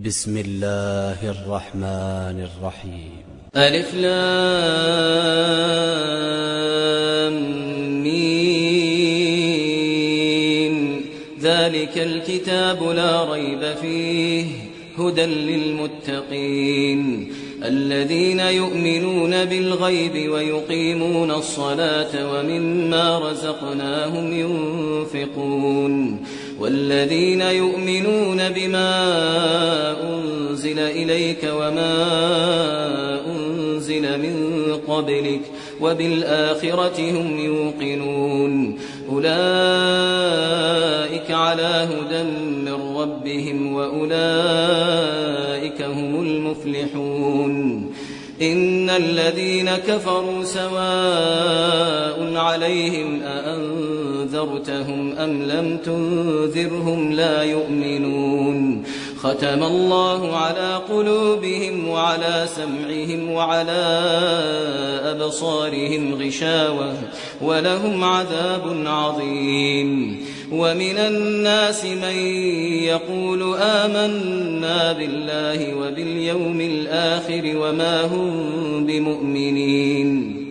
بسم الله الرحمن الرحيم. ألف لام ميم. ذلك الكتاب لا ريب فيه هدى للمتقين الذين يؤمنون بالغيب ويقيمون الصلاة ومما رزقناهم ينفقون والذين يؤمنون بما أنزل إليك وما أنزل من قبلك وبالآخرة هم يوقنون أولئك على هدى من ربهم وأولئك هم المفلحون. إن الذين كفروا سواء عليهم أأنذرتهم أم لم تنذرهم لا يؤمنون. ختم الله على قلوبهم وعلى سمعهم وعلى أبصارهم غشاوة ولهم عذاب عظيم. ومن الناس من يقول آمنا بالله وباليوم الآخر وما هم بمؤمنين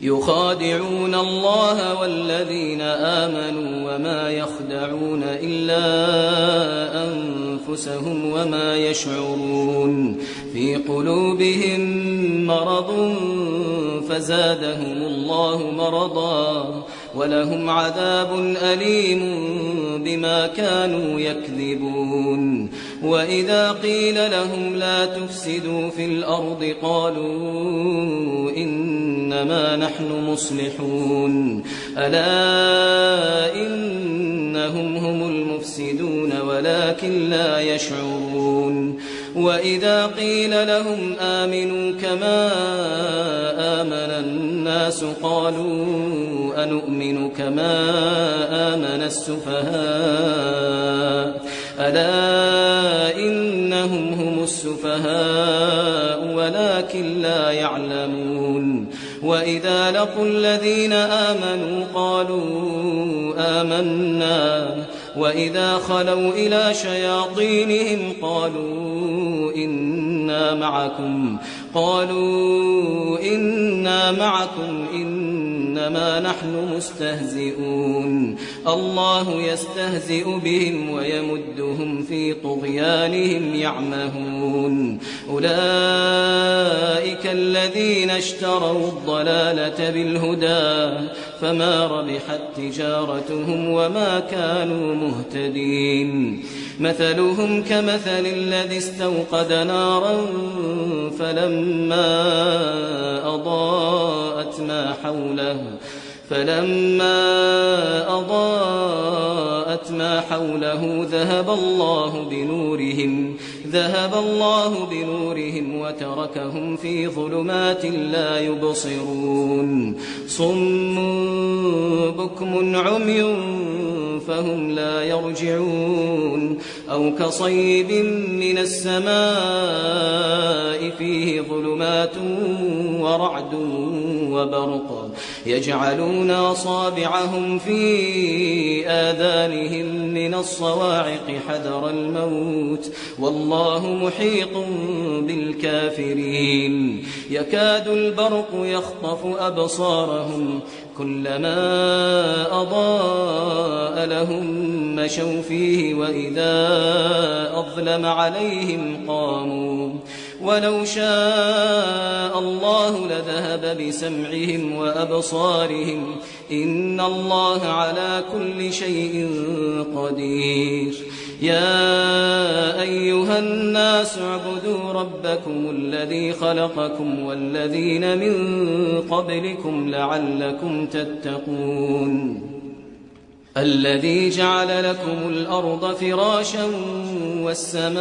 يخادعون الله والذين آمنوا وما يخدعون إلا أنفسهم وما يشعرون. في قلوبهم مرض فزادهم الله مرضا ولهم عذاب أليم بما كانوا يكذبون. وإذا قيل لهم لا تفسدوا في الأرض قالوا إنما نحن مصلحون ألا إنهم هم المفسدون ولكن لا يشعرون. وإذا قيل لهم آمنوا كما آمن الناس قالوا أنؤمن كما آمن السفهاء ألا إنهم هم السفهاء ولكن لا يعلمون. وإذا لقوا الذين آمنوا قالوا آمنا وإذا خلوا إلى شياطينهم قالوا إنا معكم إنما نحن مستهزئون. الله يستهزئ بهم ويمدهم في طغيانهم يعمهون. أولئك الذين اشتروا الضلالة بالهدى فما ربحت تجارتهم وما كانوا مهتدين. مثلهم كمثل الذي استوقد نارا فلما أضاءت ما حوله ذهب الله بنورهم وتركهم في ظلمات لا يبصرون. صم بكم عمي فهم لا يرجعون. أو كصيب من السماء فيه ظلمات ورعد وبرق يجعلون أصابعهم في آذانهم من الصواعق حذر الموت والله محيط بالكافرين. يكاد البرق يخطف أبصارهم كلما أضاء لهم مشوا فيه وإذا أظلم عليهم قاموا ولو شاء الله لذهب بسمعهم وأبصارهم إن الله على كل شيء قدير. يا أيها الناس اعبدوا ربكم الذي خلقكم والذين من قبلكم لعلكم تتقون. الذي جعل لكم الأرض فراشا والسماء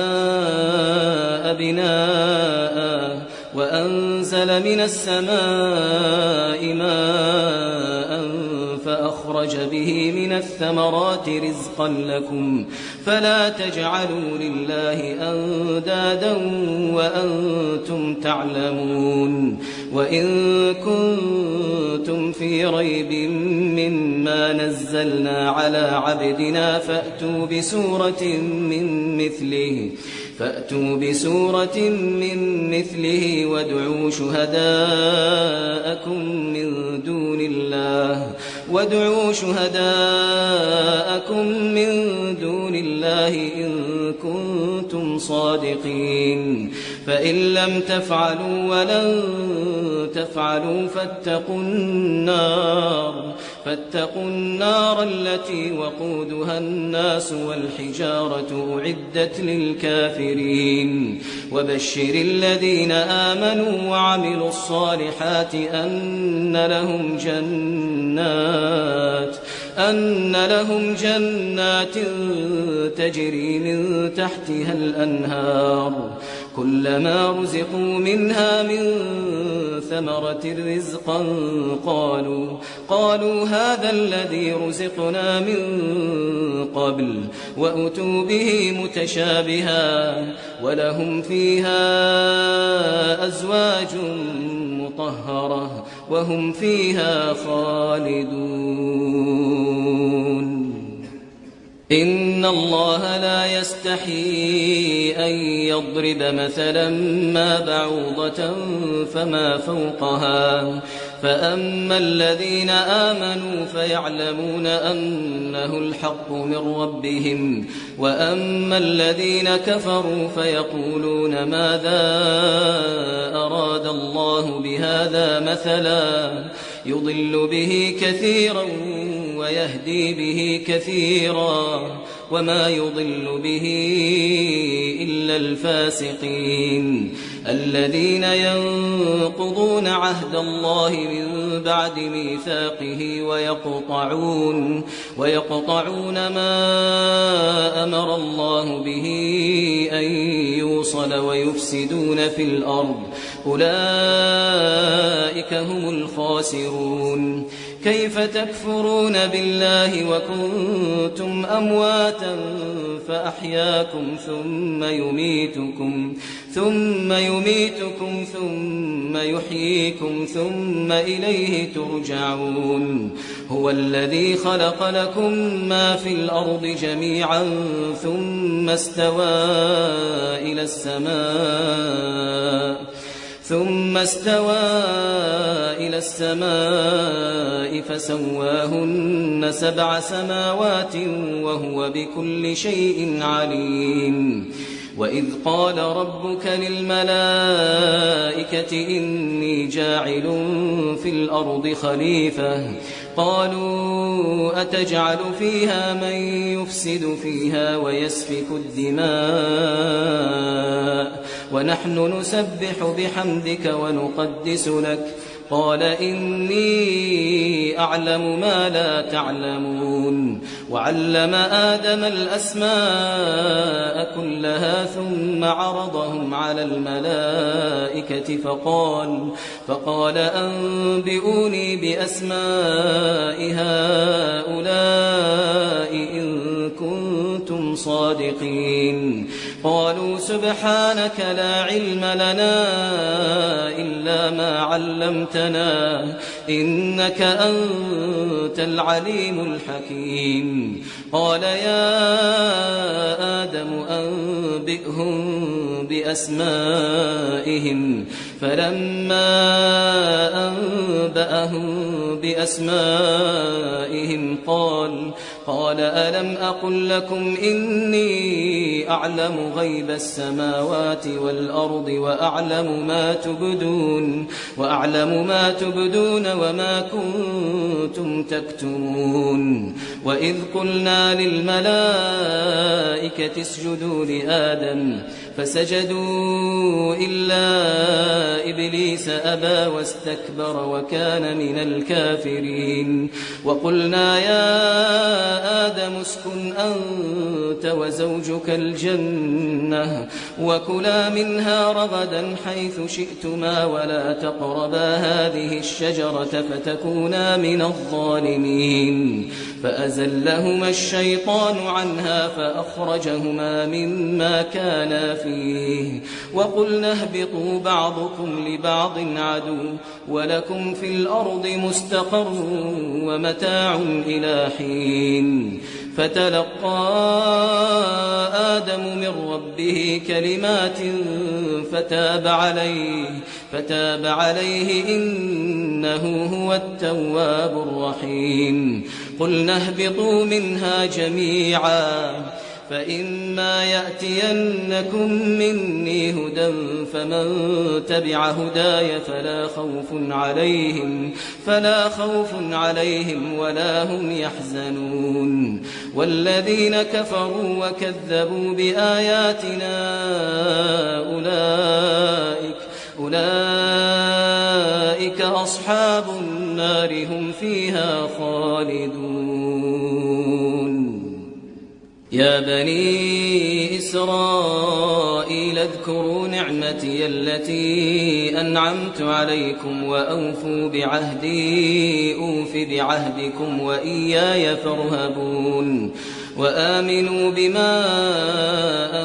بناء وأنزل من السماء ماء فأخرج به من الثمرات رزقا لكم فلا تجعلوا لله أندادا وأنتم تعلمون. وإن كنتم في ريب مما نزلنا على عبدنا فأتوا بسورة من مثله فأتوا بسورة من مثله وادعوا شهداءكم من دون الله إن كنتم صادقين فإن لم تفعلوا ولن تفعلوا فاتقوا النار التي وقودها الناس والحجارة أعدت للكافرين وبشر الذين آمنوا وعملوا الصالحات أن لهم جنات تجري من تحتها الأنهار كلما رزقوا منها من ثمرة رزقا قالوا هذا الذي رزقنا من قبل وأتوا به متشابها ولهم فيها أزواج مطهرة وهم فيها خالدون إن الله لا يستحيي أن يضرب مثلا ما بعوضة فما فوقها فأما الذين آمنوا فيعلمون أنه الحق من ربهم وأما الذين كفروا فيقولون ماذا أراد الله بهذا مثلا يضل به كثيرا ويهدي به كثيرا وما يضل به إلا الفاسقين الذين ينقضون عهد الله من بعد ميثاقه ويقطعون ما أمر الله به أن يوصل ويفسدون في الأرض أولئك هم الخاسرون كيف تكفرون بالله وكنتم أمواتا فأحياكم ثم يميتكم ثم يحييكم ثم إليه ترجعون هو الذي خلق لكم ما في الأرض جميعا ثم استوى إلى السماء فسواهن 7 سماوات وهو بكل شيء عليم وإذ قال ربك للملائكة إني جاعل في الأرض خليفة قالوا أتجعل فيها من يفسد فيها ويسفك الدماء ونحن نسبح بحمدك ونقدس لك قال إني أعلم ما لا تعلمون وعلم آدم الأسماء كلها ثم عرضهم على الملائكة فقال أنبئوني بأسماء هؤلاء إن كنتم صادقين قالوا سبحانك لا علم لنا إلا ما علمتنا إنك أنت العليم الحكيم قال يا آدم أنبئهم بأسمائهم فلما أنبأهم بأسمائهم قال ألم أقل لكم إني أعلم غيب السماوات والأرض وأعلم ما تبدون وما كنتم تكتمون وإذ قلنا للملائكة اسجدوا لآدم فسجدوا إلا إبليس أبى واستكبر وكان من الكافرين وقلنا يا آدم اسكن أنت وزوجك الجنة وكلا منها رغدا حيث شئتما ولا تقربا هذه الشجرة فتكونا من الظالمين فأزلهما الشيطان عنها فأخرجهما مما كانا فيه وقلنا اهبطوا بعضكم لبعض عدو ولكم في الأرض مستقر ومتاع إلى حين فتلقى آدم من ربه كلمات فتاب عليه إنه هو التواب الرحيم. قلنا اهبطوا منها جميعا فإما يأتينكم مني هدى فمن تبع هداي فلا خوف عليهم ولا هم يحزنون. والذين كفروا وكذبوا بآياتنا أولئك أصحاب النار هم فيها خالدون. يا بني إسرائيل اذكروا نعمتي التي أنعمت عليكم وأوفوا بعهدي أوف بعهدكم وإياي فارهبون. وآمنوا بما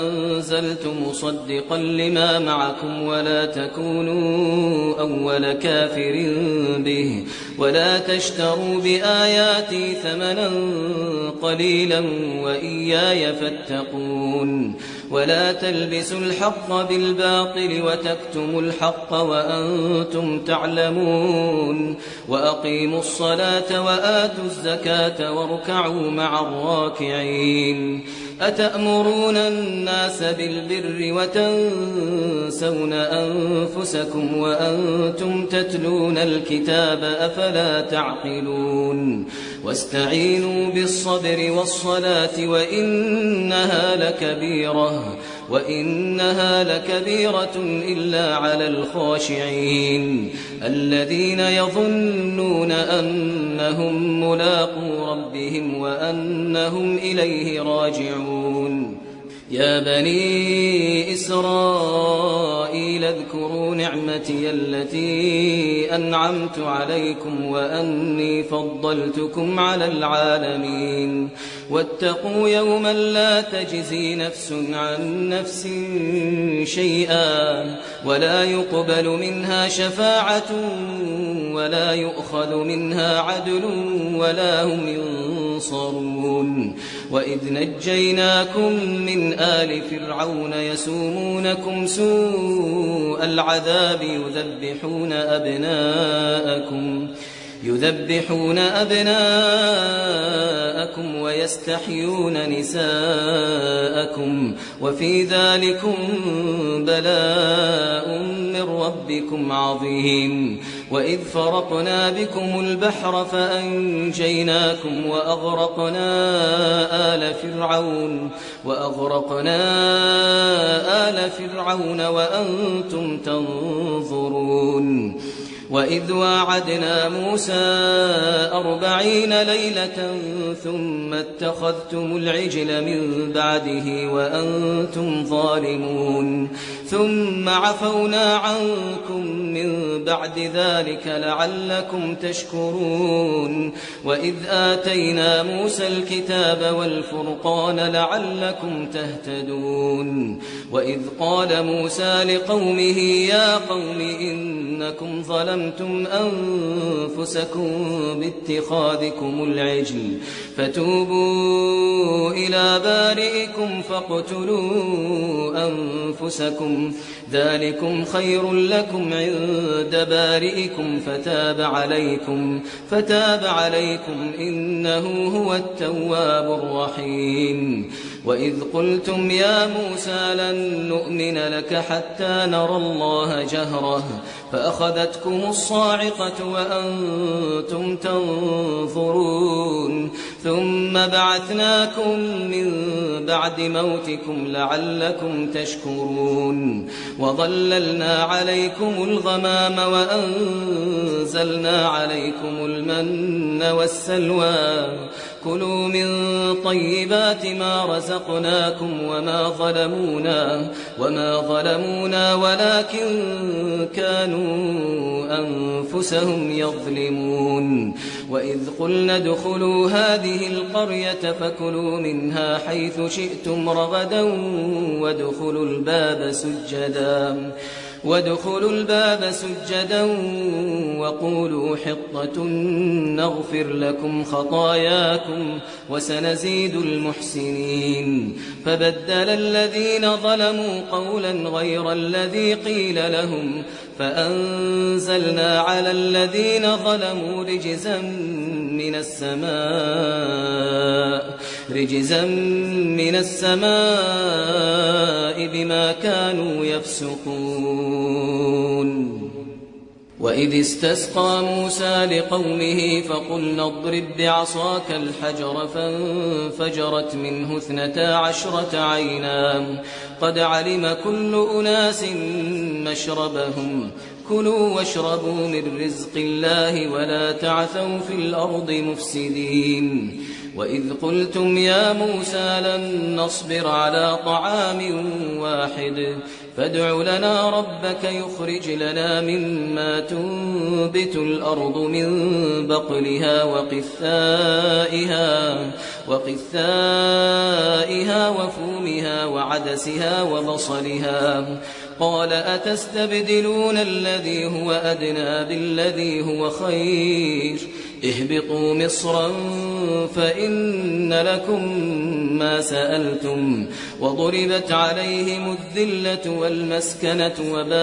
أنزلت مصدقا لما معكم ولا تكونوا أول كافر به ولا تشتروا بآياتي ثمنا قليلا وإياي فاتقون. ولا تلبسوا الحق بالباطل وتكتموا الحق وأنتم تعلمون. وأقيموا الصلاة وآتوا الزكاة واركعوا مع الراكعين. أتأمرون الناس بالبر وتنسون أنفسكم وأنتم تتلون الكتاب أفلا تعقلون. واستعينوا بالصبر والصلاة وإنها لكبيرة إلا على الخاشعين الذين يظنون أنهم ملاقو ربهم وأنهم إليه راجعون. يا بني إسرائيل اذكروا نعمتي التي أنعمت عليكم وأني فضلتكم على العالمين. واتقوا يوما لا تجزي نفس عن نفس شيئا ولا يقبل منها شفاعة ولا يؤخذ منها عدل ولا هم ينصرون. وإذ نجيناكم من آل فرعون يسومونكم سوء العذاب يذبحون أبناءكم ويستحيون نساءكم وفي ذلكم بلاء من ربكم عظيم. وإذ فرقنا بكم البحر فأنجيناكم وأغرقنا آل فرعون وأنتم تنظرون. وإذ واعدنا موسى 40 ليلة ثم اتخذتم العجل من بعده وأنتم ظالمون ثم عفونا عنكم من بعد ذلك لعلكم تشكرون. وإذ آتينا موسى الكتاب والفرقان لعلكم تهتدون. وإذ قال موسى لقومه يا قوم إنكم ظلمتم أنفسكم باتخاذكم العجل فتوبوا إلى بارئكم فاقتلوا أنفسكم ذلكم خير لكم عند بارئكم فتاب عليكم إنه هو التواب الرحيم. وإذ قلتم يا موسى لن نؤمن لك حتى نرى الله جهرة فأخذتكم الصاعقة وأنتم تنظرون ثم بعثناكم من بعد موتكم لعلكم تشكرون. وظللنا عليكم الغمام وأنزلنا عليكم المن والسلوى كلوا من طيبات ما رزقناكم وما ظلمونا ولكن كانوا أنفسهم يظلمون. وإذ قلنا ادخلوا هذه القرية فكلوا منها حيث شئتم رغدا وادخلوا الباب سجدا وقولوا حطة نغفر لكم خطاياكم وسنزيد المحسنين. فبدل الذين ظلموا قولا غير الذي قيل لهم فأنزلنا على الذين ظلموا رجزا من السماء بما كانوا يفسقون. وإذ استسقى موسى لقومه فقلنا اضرب بعصاك الحجر فانفجرت منه 12 عينا قد علم كل أناس مشربهم كلوا واشربوا من رزق الله ولا تعثوا في الأرض مفسدين. وإذ قلتم يا موسى لن نصبر على طعام واحد فادع لنا ربك يخرج لنا مما تنبت الأرض من بقلها وقثائها وفومها وعدسها وبصلها قال أتستبدلون الذي هو أدنى بالذي هو خير اهبطوا مصرا فإن لكم ما سألتم وضربت عليهم الذلة والمسكنة وباءوا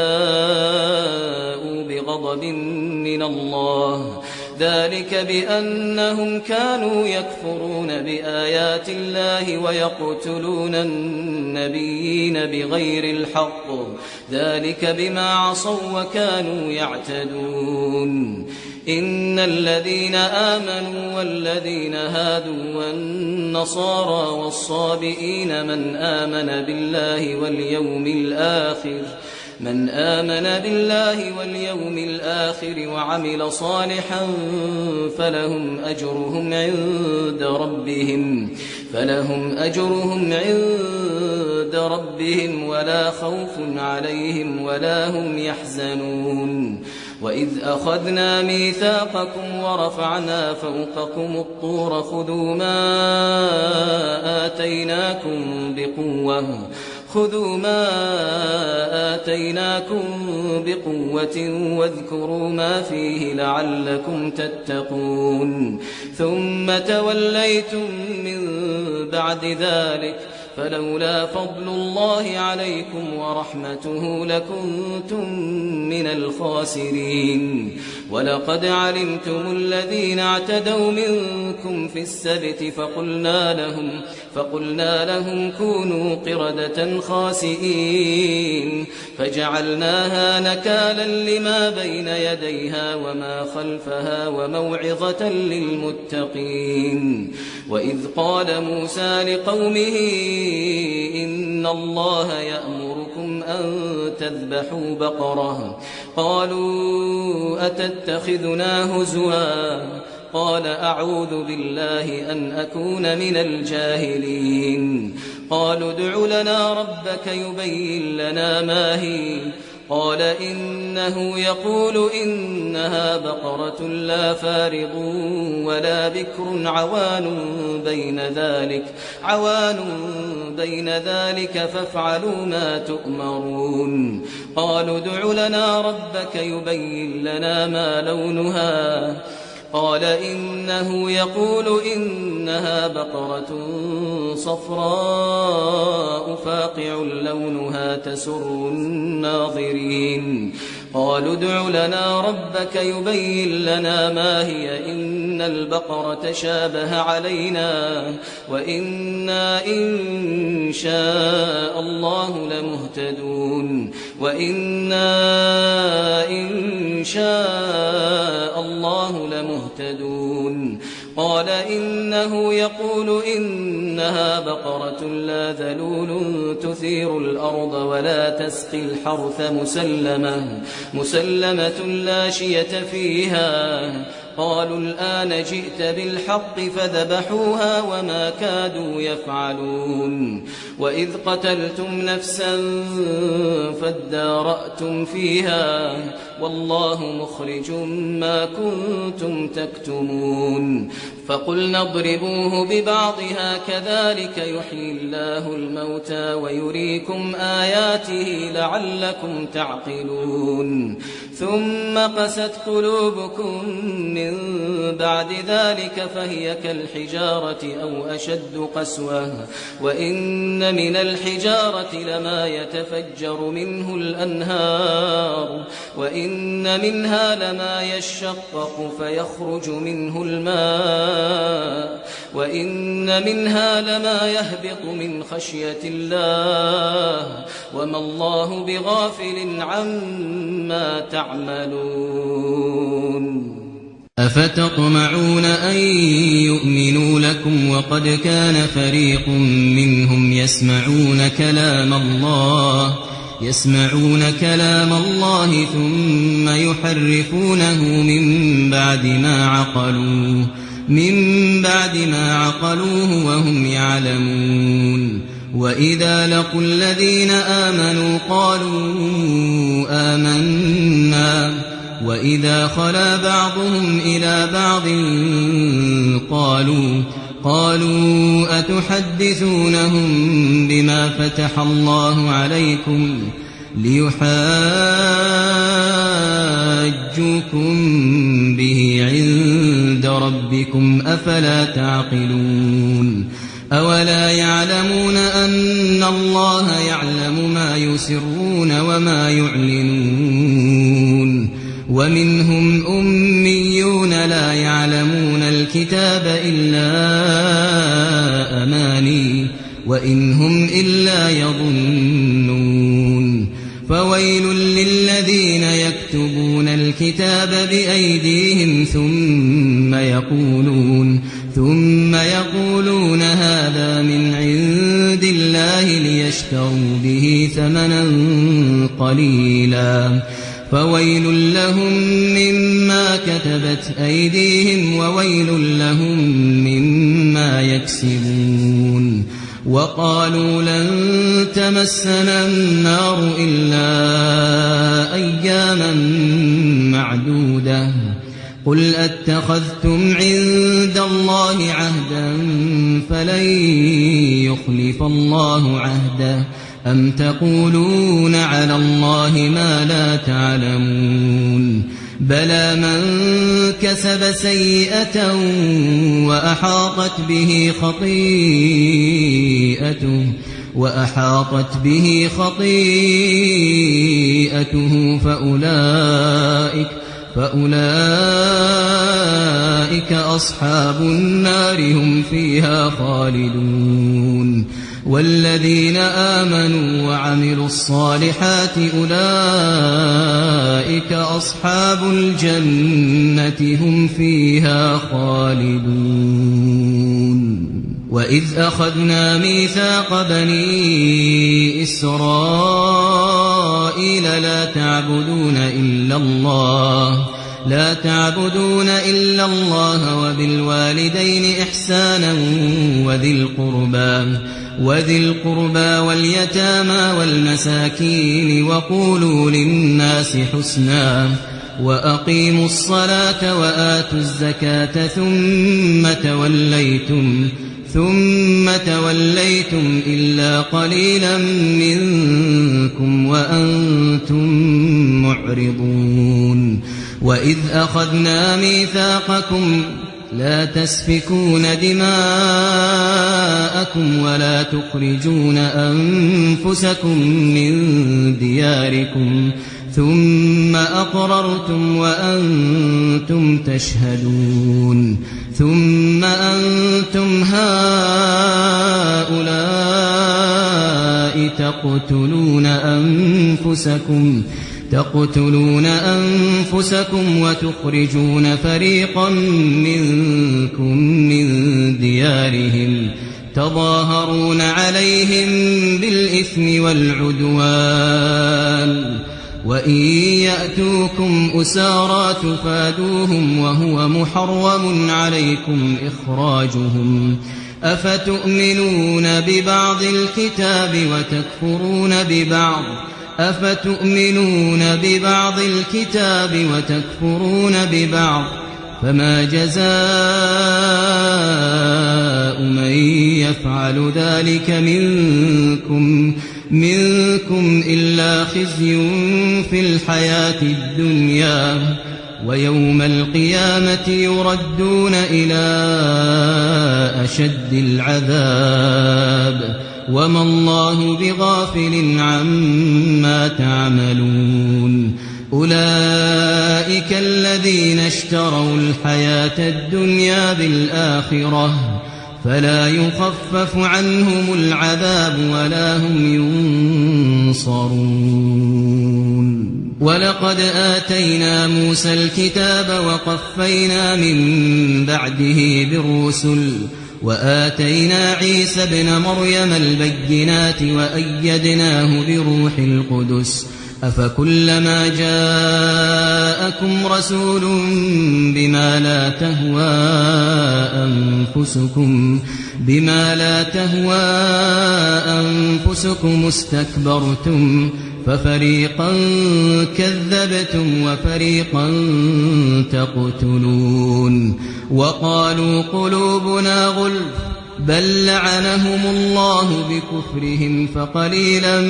بغضب من الله ذلك بأنهم كانوا يكفرون بآيات الله ويقتلون النبيين بغير الحق ذلك بما عصوا وكانوا يعتدون. إن الذين آمنوا والذين هادوا والنصارى والصابئين من آمن بالله واليوم الآخر وعمل صالحا فلهم أجرهم عند ربهم ولا خوف عليهم ولا هم يحزنون. وإذ أخذنا ميثاقكم ورفعنا فوقكم الطور خذوا ما آتيناكم بقوة واذكروا ما فيه لعلكم تتقون. ثم توليتم من بعد ذلك فلولا فضل الله عليكم ورحمته لكنتم من الخاسرين. ولقد علمتم الذين اعتدوا منكم في السبت فقلنا لهم كونوا قردة خاسئين فجعلناها نكالا لما بين يديها وما خلفها وموعظة للمتقين. وإذ قال موسى لقومه إن الله يأمركم أن تذبحوا بقرة قالوا أتتخذنا هزوا قال أعوذ بالله أن أكون من الجاهلين. قالوا ادع لنا ربك يبين لنا ما هي قال إنه يقول إنها بقرة لا فارض ولا بكر عوان بين ذلك فافعلوا ما تؤمرون. قالوا ادع لنا ربك يبين لنا ما لونها قال إنه يقول إنها بقرة صفراء فاقع لونها تسر الناظرين. قالوا ادع لنا ربك يبين لنا ما هي إن البقرة شابه علينا وإنا إن شاء الله لمهتدون. قال إنه يقول إنها بقرة لا ذلول تثير الأرض ولا تسقي الحرث مسلمة لا شية فيها. قالوا الآن جئت بالحق فذبحوها وما كادوا يفعلون. وإذ قتلتم نفسا فادارأتم فيها والله مخرج ما كنتم تكتمون. فقلنا اضربوه ببعضها كذلك يحيي الله الموتى ويريكم آياته لعلكم تعقلون ثم قست قلوبكم من بعد ذلك فهي كالحجارة أو أشد قسوة وإن من الحجارة لما يتفجر منه الأنهار وإن منها لما يشقق فيخرج منه الماء وإن منها لما يهبط من خشية الله وما الله بغافل عما تعملون أفتطمعون أن يؤمنوا لكم وقد كان فريق منهم يسمعون كلام الله ثم يحرفونه من بعد ما عقلوه وهم يعلمون وإذا لقوا الذين آمنوا قالوا آمنا وإذا خلا بعضهم إلى بعض قالوا أتحدثونهم بما فتح الله عليكم ليحاجوكم به عند ربكم أفلا تعقلون أولا يعلمون أن الله يعلم ما يسرون وما يعلنون ومنهم أميون لا يعلمون الكتاب إلا أماني وإن هم إلا يظنون فويل للذين يكتبون الكتاب بأيديهم ثم يقولون هذا من عند الله ليشتروا به ثمنا قليلا فويل لهم مما كتبت أيديهم وويل لهم مما يكسبون وقالوا لن تمسنا النار إلا أياما معدودة قل أتخذتم عند الله عهدا فلن يخلف الله عهده أم تقولون على الله ما لا تعلمون بلى من كسب سيئة وأحاطت به خطيئته فأولئك أصحاب النار هم فيها خالدون والذين آمنوا وعملوا الصالحات أولئك أصحاب الجنة هم فيها خالدون وإذ أخذنا ميثاق بني إسرائيل لا تعبدون إلا الله وبالوالدين إحسانا وذي القربى واليتامى والمساكين وقولوا للناس حسنا وأقيموا الصلاة وآتوا الزكاة ثم توليتم إلا قليلا منكم وأنتم معرضون وإذ أخذنا ميثاقكم لا تسفكون دماءكم ولا تخرجون أنفسكم من دياركم ثم أقررتم وأنتم تشهدون ثم أنتم هؤلاء تقتلون أنفسكم وتخرجون فريقا منكم من ديارهم تظاهرون عليهم بالإثم والعدوان وإن يأتوكم أسارى تفادوهم وهو محرم عليكم إخراجهم أفتؤمنون ببعض الكتاب وتكفرون ببعض فما جزاء من يفعل ذلك منكم إلا خزي في الحياة الدنيا ويوم القيامة يردون إلى أشد العذاب وما الله بغافل عما تعملون أولئك الذين اشتروا الحياة الدنيا بالآخرة فلا يخفف عنهم العذاب ولا هم ينصرون ولقد آتينا موسى الكتاب وقفينا من بعده بالرسل وآتينا عيسى ابن مريم البينات وأيدناه بروح القدس أفكلما جاءكم رسول بما لا تهوى أنفسكم استكبرتم ففريقا كذبتم وفريقا تقتلون وقالوا قلوبنا غلف بل لعنهم الله بكفرهم فقليلا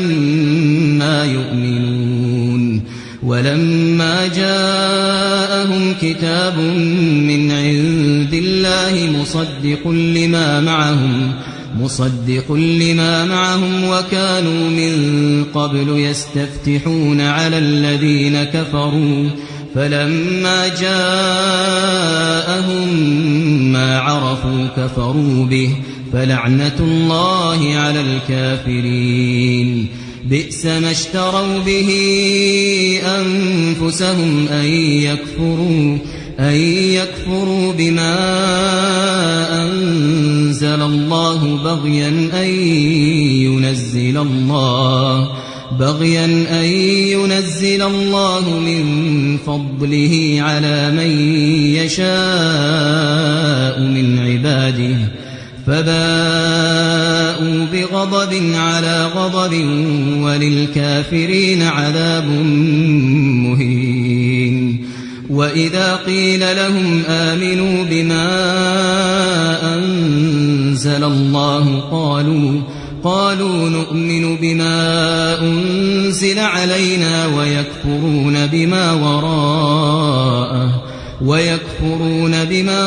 ما يؤمنون ولما جاءهم كتاب من عند الله مصدق لما معهم وكانوا من قبل يستفتحون على الذين كفروا فلما جاءهم ما عرفوا كفروا به فلعنة الله على الكافرين بئس ما اشتروا به أنفسهم أن يكفروا بما أنزل الله بغيا أن ينزل الله من فضله على من يشاء من عباده فباءوا بغضب على غضب وللكافرين عذاب مهين وإذا قيل لهم آمنوا بما أنزل الله قالوا نؤمن بما أنزل علينا ويكفرون بما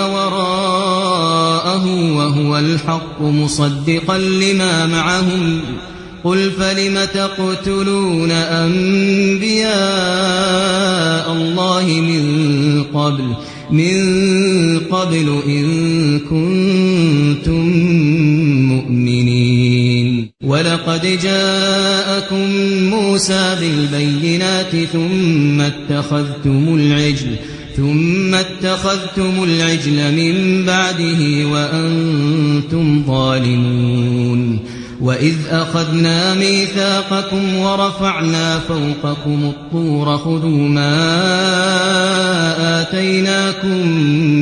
وراءه وهو الحق مصدقا لما معهم قل فلم تقتلون أنبياء الله من قبل إن كنتم مؤمنين ولقد جاءكم موسى بالبينات ثم اتخذتم العجل من بعده وأنتم ظالمون وإذ أخذنا ميثاقكم ورفعنا فوقكم الطور خذوا ما آتيناكم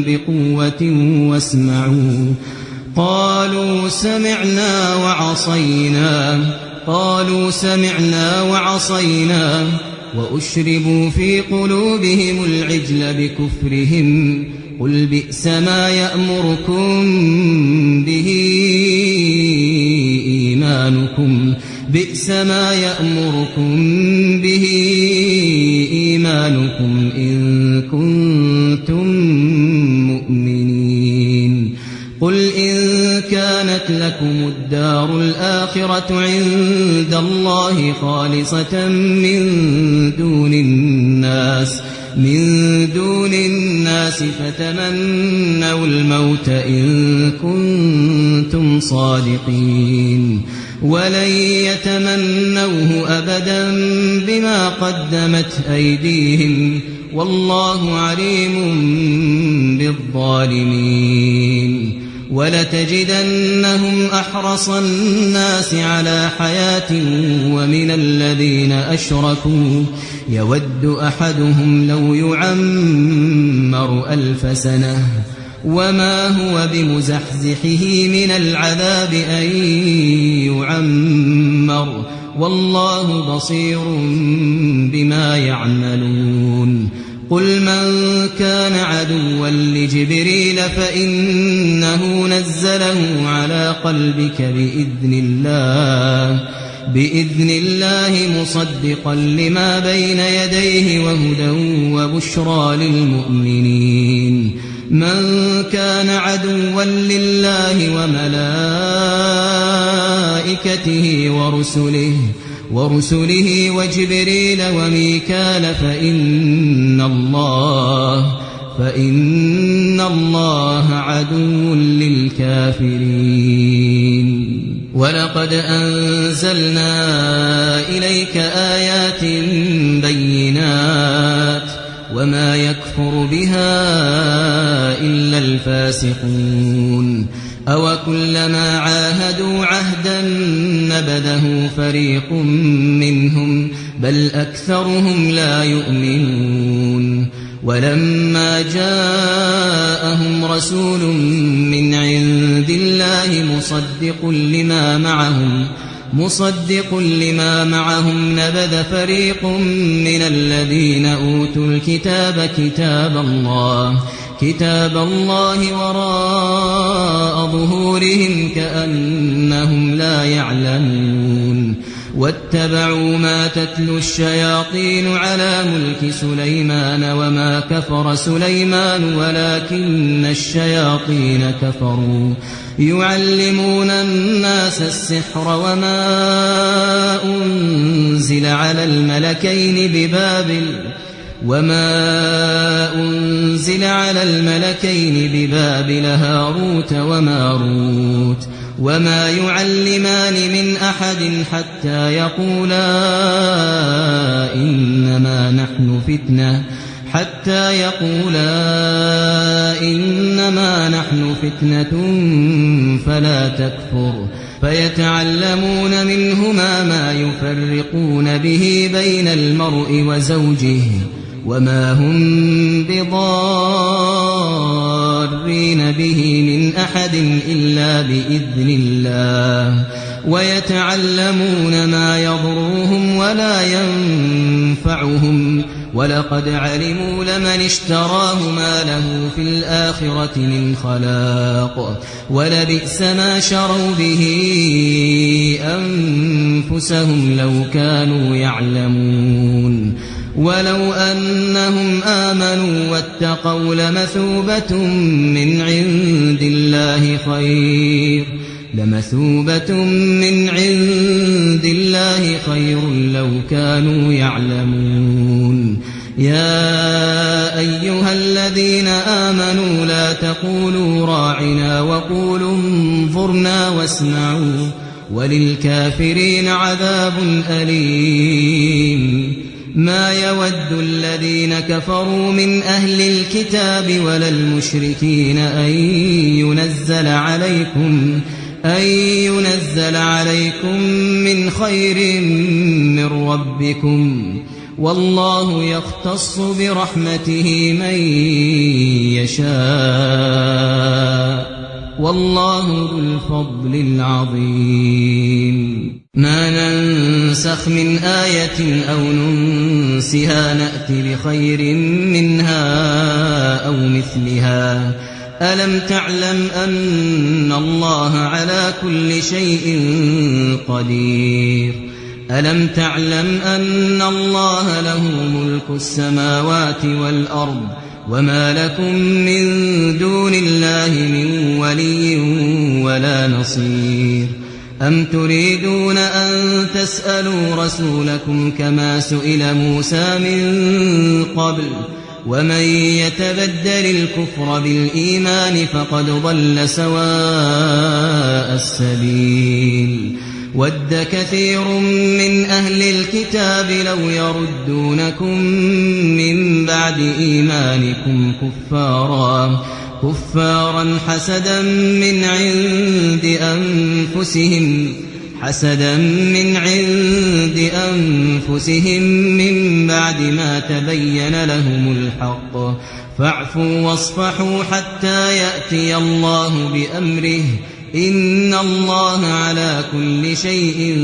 بقوة واسمعوا قالوا سمعنا وعصينا وأشربوا في قلوبهم العجل بكفرهم قل بئس ما يأمركم به إيمانكم إن كنتم مؤمنين قل إن كانت لكم الدار الآخرة عند الله خالصة من دون الناس فتمنوا الموت إن كنتم صادقين ولن يتمنوه أبدا بما قدمت أيديهم والله عليم بالظالمين ولتجدنهم أحرص الناس على حياة ومن الذين أشركوا يود أحدهم لو يعمر 1000 سنة وما هو بمزحزحه من العذاب أن يعمر والله بصير بما يعملون قل من كان عدوا لجبريل فإنه نزله على قلبك بإذن الله مصدقا لما بين يديه وهدى وبشرى للمؤمنين من كان عدوا لله وملائكته ورسله وجبريل وميكال فإن الله عدو للكافرين ولقد أنزلنا إليك آيات بينات وما يكفر بها إلا الفاسقون أوكلما عاهدوا عهدا نبذه فريق منهم بل أكثرهم لا يؤمنون ولما جاءهم رسول من عند الله مصدق لما معهم نبذ فريق من الذين أوتوا الكتاب كتاب الله وراء ظهورهم كأنهم لا يعلمون واتبعوا ما تتلو الشياطين على ملك سليمان وما كفر سليمان ولكن الشياطين كفروا يعلمون الناس السحر وما أنزل على الملكين ببابل هاروت وماروت وما يعلمان من أحد حتى يقولا إنما نحن فتنة فلا تكفر فيتعلمون منهما ما يفرقون به بين المرء وزوجه وما هم بضارين به من أحد إلا بإذن الله ويتعلمون ما يضرهم ولا ينفعهم ولقد علموا لمن اشتراه ما له في الآخرة من خلاق ولبئس ما شروا به أنفسهم لو كانوا يعلمون ولو أنهم آمنوا واتقوا لمثوبة من عند الله خير لو كانوا يعلمون يا أيها الذين آمنوا لا تقولوا راعنا وقولوا انظرنا واسمعوا وللكافرين عذاب أليم ما يود الذين كفروا من أهل الكتاب ولا المشركين أن ينزل عليكم من خير من ربكم والله يختص برحمته من يشاء والله ذو الفضل العظيم ما ننسخ من آية أو ننسها نأتي بخير منها أو مثلها ألم تعلم أن الله على كل شيء قدير ألم تعلم أن الله له ملك السماوات والأرض وما لكم من دون الله من ولي ولا نصير أم تريدون أن تسألوا رسولكم كما سئل موسى من قبل ومن يتبدل الكفر بالإيمان فقد ضل سواء السبيل ود كثير من أهل الكتاب لو يردونكم من بعد إيمانكم كفارا حسدا من عند أنفسهم من بعد ما تبين لهم الحق فاعفوا واصفحوا حتى يأتي الله بأمره إن الله على كل شيء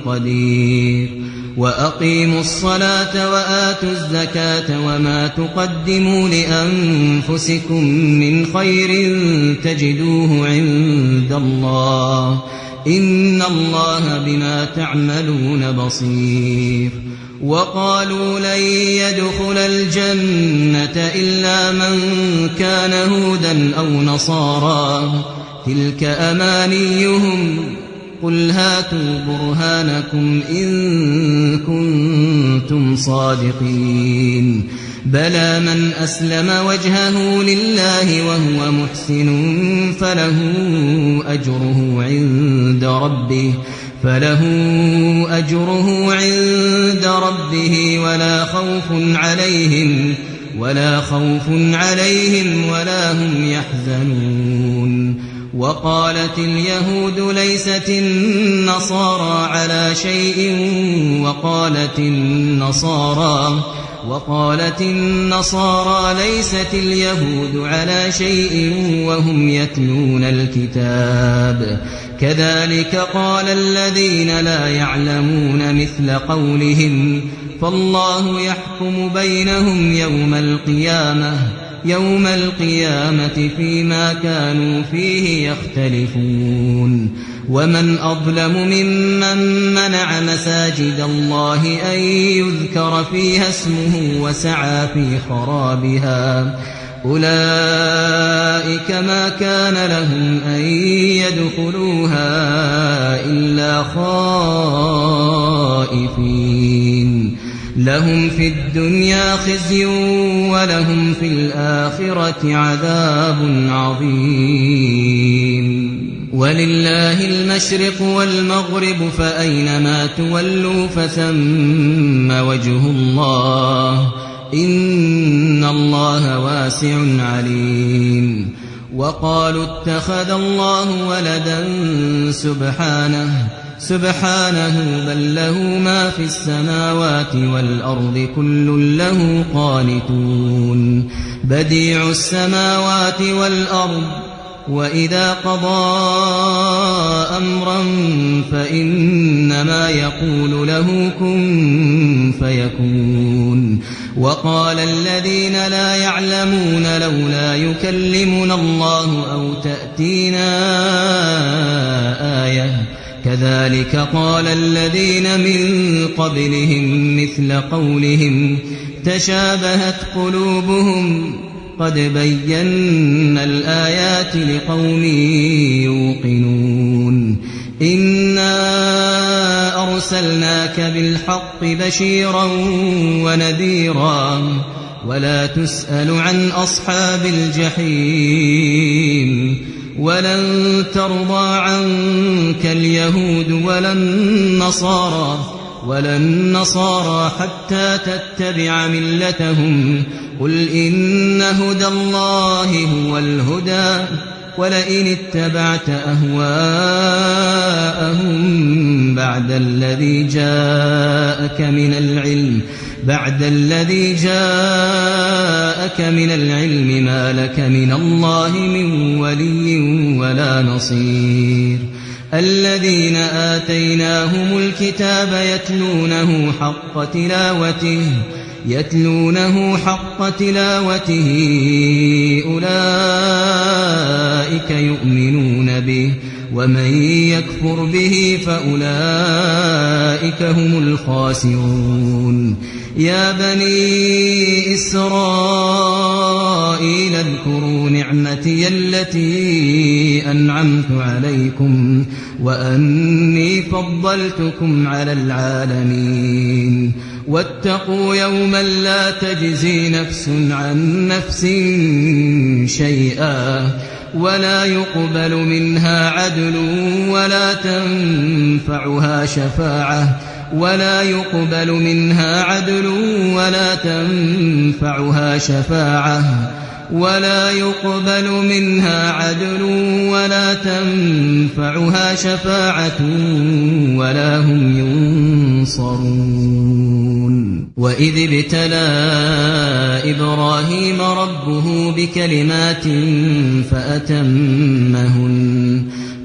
قدير وأقيموا الصلاة وآتوا الزكاة وما تقدموا لأنفسكم من خير تجدوه عند الله إن الله بما تعملون بصير وقالوا لن يدخل الجنة إلا من كان هودا أو نصارى تلك أمانيهم قل هاتوا برهانكم إن كنتم صادقين بلى من أسلم وجهه لله وهو محسن فله أجره عند ربه ولا خوف عليهم ولا هم يحزنون وقالت اليهود ليست النصارى على شيء وقالت النصارى ليست اليهود على شيء وهم يتلون الكتاب كذلك قال الذين لا يعلمون مثل قولهم فالله يحكم بينهم يوم القيامة فيما كانوا فيه يختلفون ومن أظلم ممن منع مساجد الله أن يذكر فيها اسمه وسعى في خرابها أولئك ما كان لهم أن يدخلوها إلا خائفين لهم في الدنيا خزي ولهم في الآخرة عذاب عظيم ولله المشرق والمغرب فأينما تولوا فثم وجه الله إن الله واسع عليم وقالوا اتخذ الله ولدا سبحانه بل له ما في السماوات والأرض كل له قانتون بديع السماوات والأرض وإذا قضى أمرا فإنما يقول له كن فيكون وقال الذين لا يعلمون لولا يكلمنا الله أو تأتينا آية كذلك قال الذين من قبلهم مثل قولهم تشابهت قلوبهم قد بينا الآيات لقوم يوقنون إنا أرسلناك بالحق بشيرا ونذيرا ولا تسأل عن أصحاب الجحيم ولن ترضى عنك اليهود ولا النصارى حتى تتبع ملتهم قل إن هدى الله هو الهدى ولئن اتبعت أهواءهم بعد الذي جاءك من العلم ما لك من الله من ولي ولا نصير الذين آتيناهم الكتاب يتلونه حق تلاوته أولئك يؤمنون به ومن يكفر به فأولئك هم الخاسرون يا بني إسرائيل اذكروا نعمتي التي أنعمت عليكم وأني فضلتكم على العالمين واتقوا يوما لا تجزي نفس عن نفس شيئا ولا يقبل منها عدل ولا تنفعها شفاعة ولا هم ينصرون وإذ ابتلى إبراهيم ربه بكلمات فأتمهن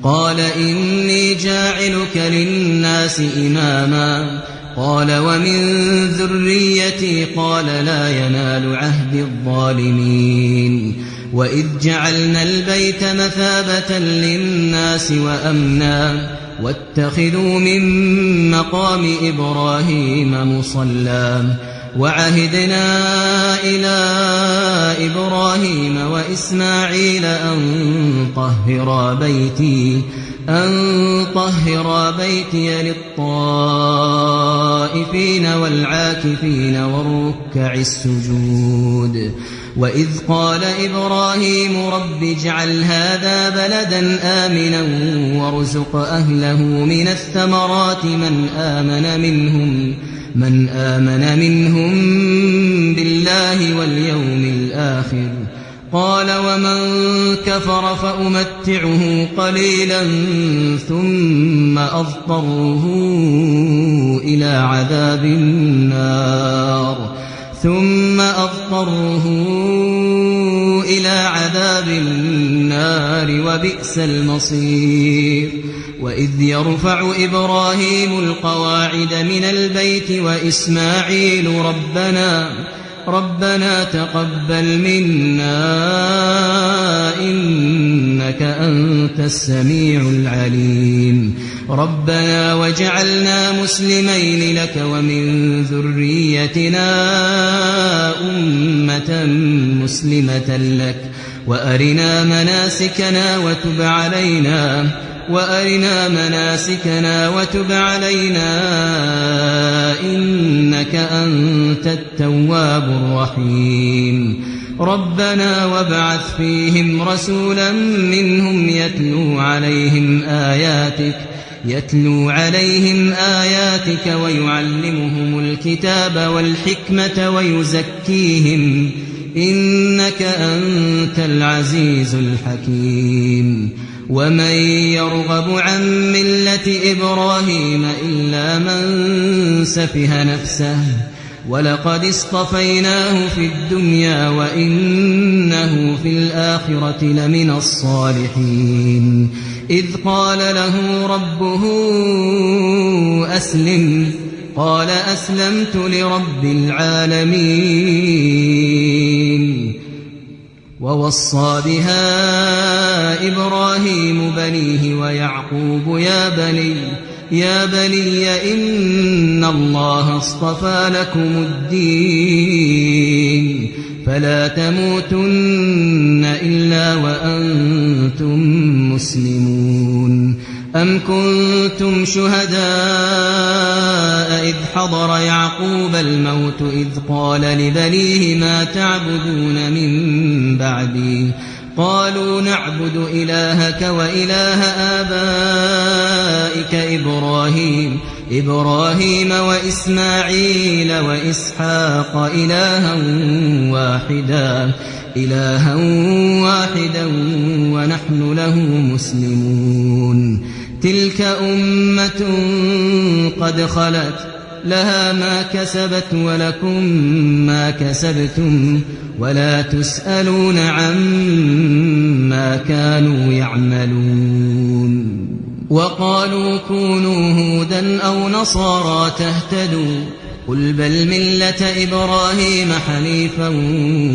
قال إني جاعلك للناس إماما قال ومن ذريتي قال لا ينال عهد الظالمين وإذ جعلنا البيت مثابة للناس وأمنا واتخذوا من مقام إبراهيم مصلى وعهدنا إلى إبراهيم وإسماعيل أن طهرا بيتي للطائفين والعاكفين والركع السجود وإذ قال إبراهيم رب اجعل هذا بلدا آمنا وارزق أهله من الثمرات من آمن منهم بالله واليوم الآخر قال ومن كفر فأمتعه قليلا ثم أضطره إلى عذاب النار وبئس المصير وإذ يرفع إبراهيم القواعد من البيت وإسماعيل ربنا تقبل منا إنك أنت السميع العليم ربنا واجعلنا مسلمين لك ومن ذريتنا أمة مسلمة لك وأرنا مناسكنا وتب علينا إنك أنت التواب الرحيم ربنا وابعث فيهم رسولا منهم يتلو عليهم آياتك ويعلمهم الكتاب والحكمة ويزكيهم إنك أنت العزيز الحكيم ومن يرغب عن ملة إبراهيم إلا من سفه نفسه ولقد اصطفيناه في الدنيا وإنه في الآخرة لمن الصالحين إذ قال له ربه أسلم قال أسلمت لرب العالمين ووصى بها إبراهيم بنيه ويعقوب يا بني إن الله اصطفى لكم الدين فلا تموتن إلا وأنتم مسلمون أم كنتم شهداء إذ حضر يعقوب الموت إذ قال لبنيه ما تعبدون من بعدي قالوا نعبد إلهك وإله آبائك إبراهيم وإسماعيل وإسحاق إلها واحدا ونحن له مسلمون تلك أمة قد خلت لها ما كسبت ولكم ما كسبتم ولا تسألون عما كانوا يعملون وقالوا كونوا هودا أو نصارى تهتدوا قل بل ملة إبراهيم حنيفا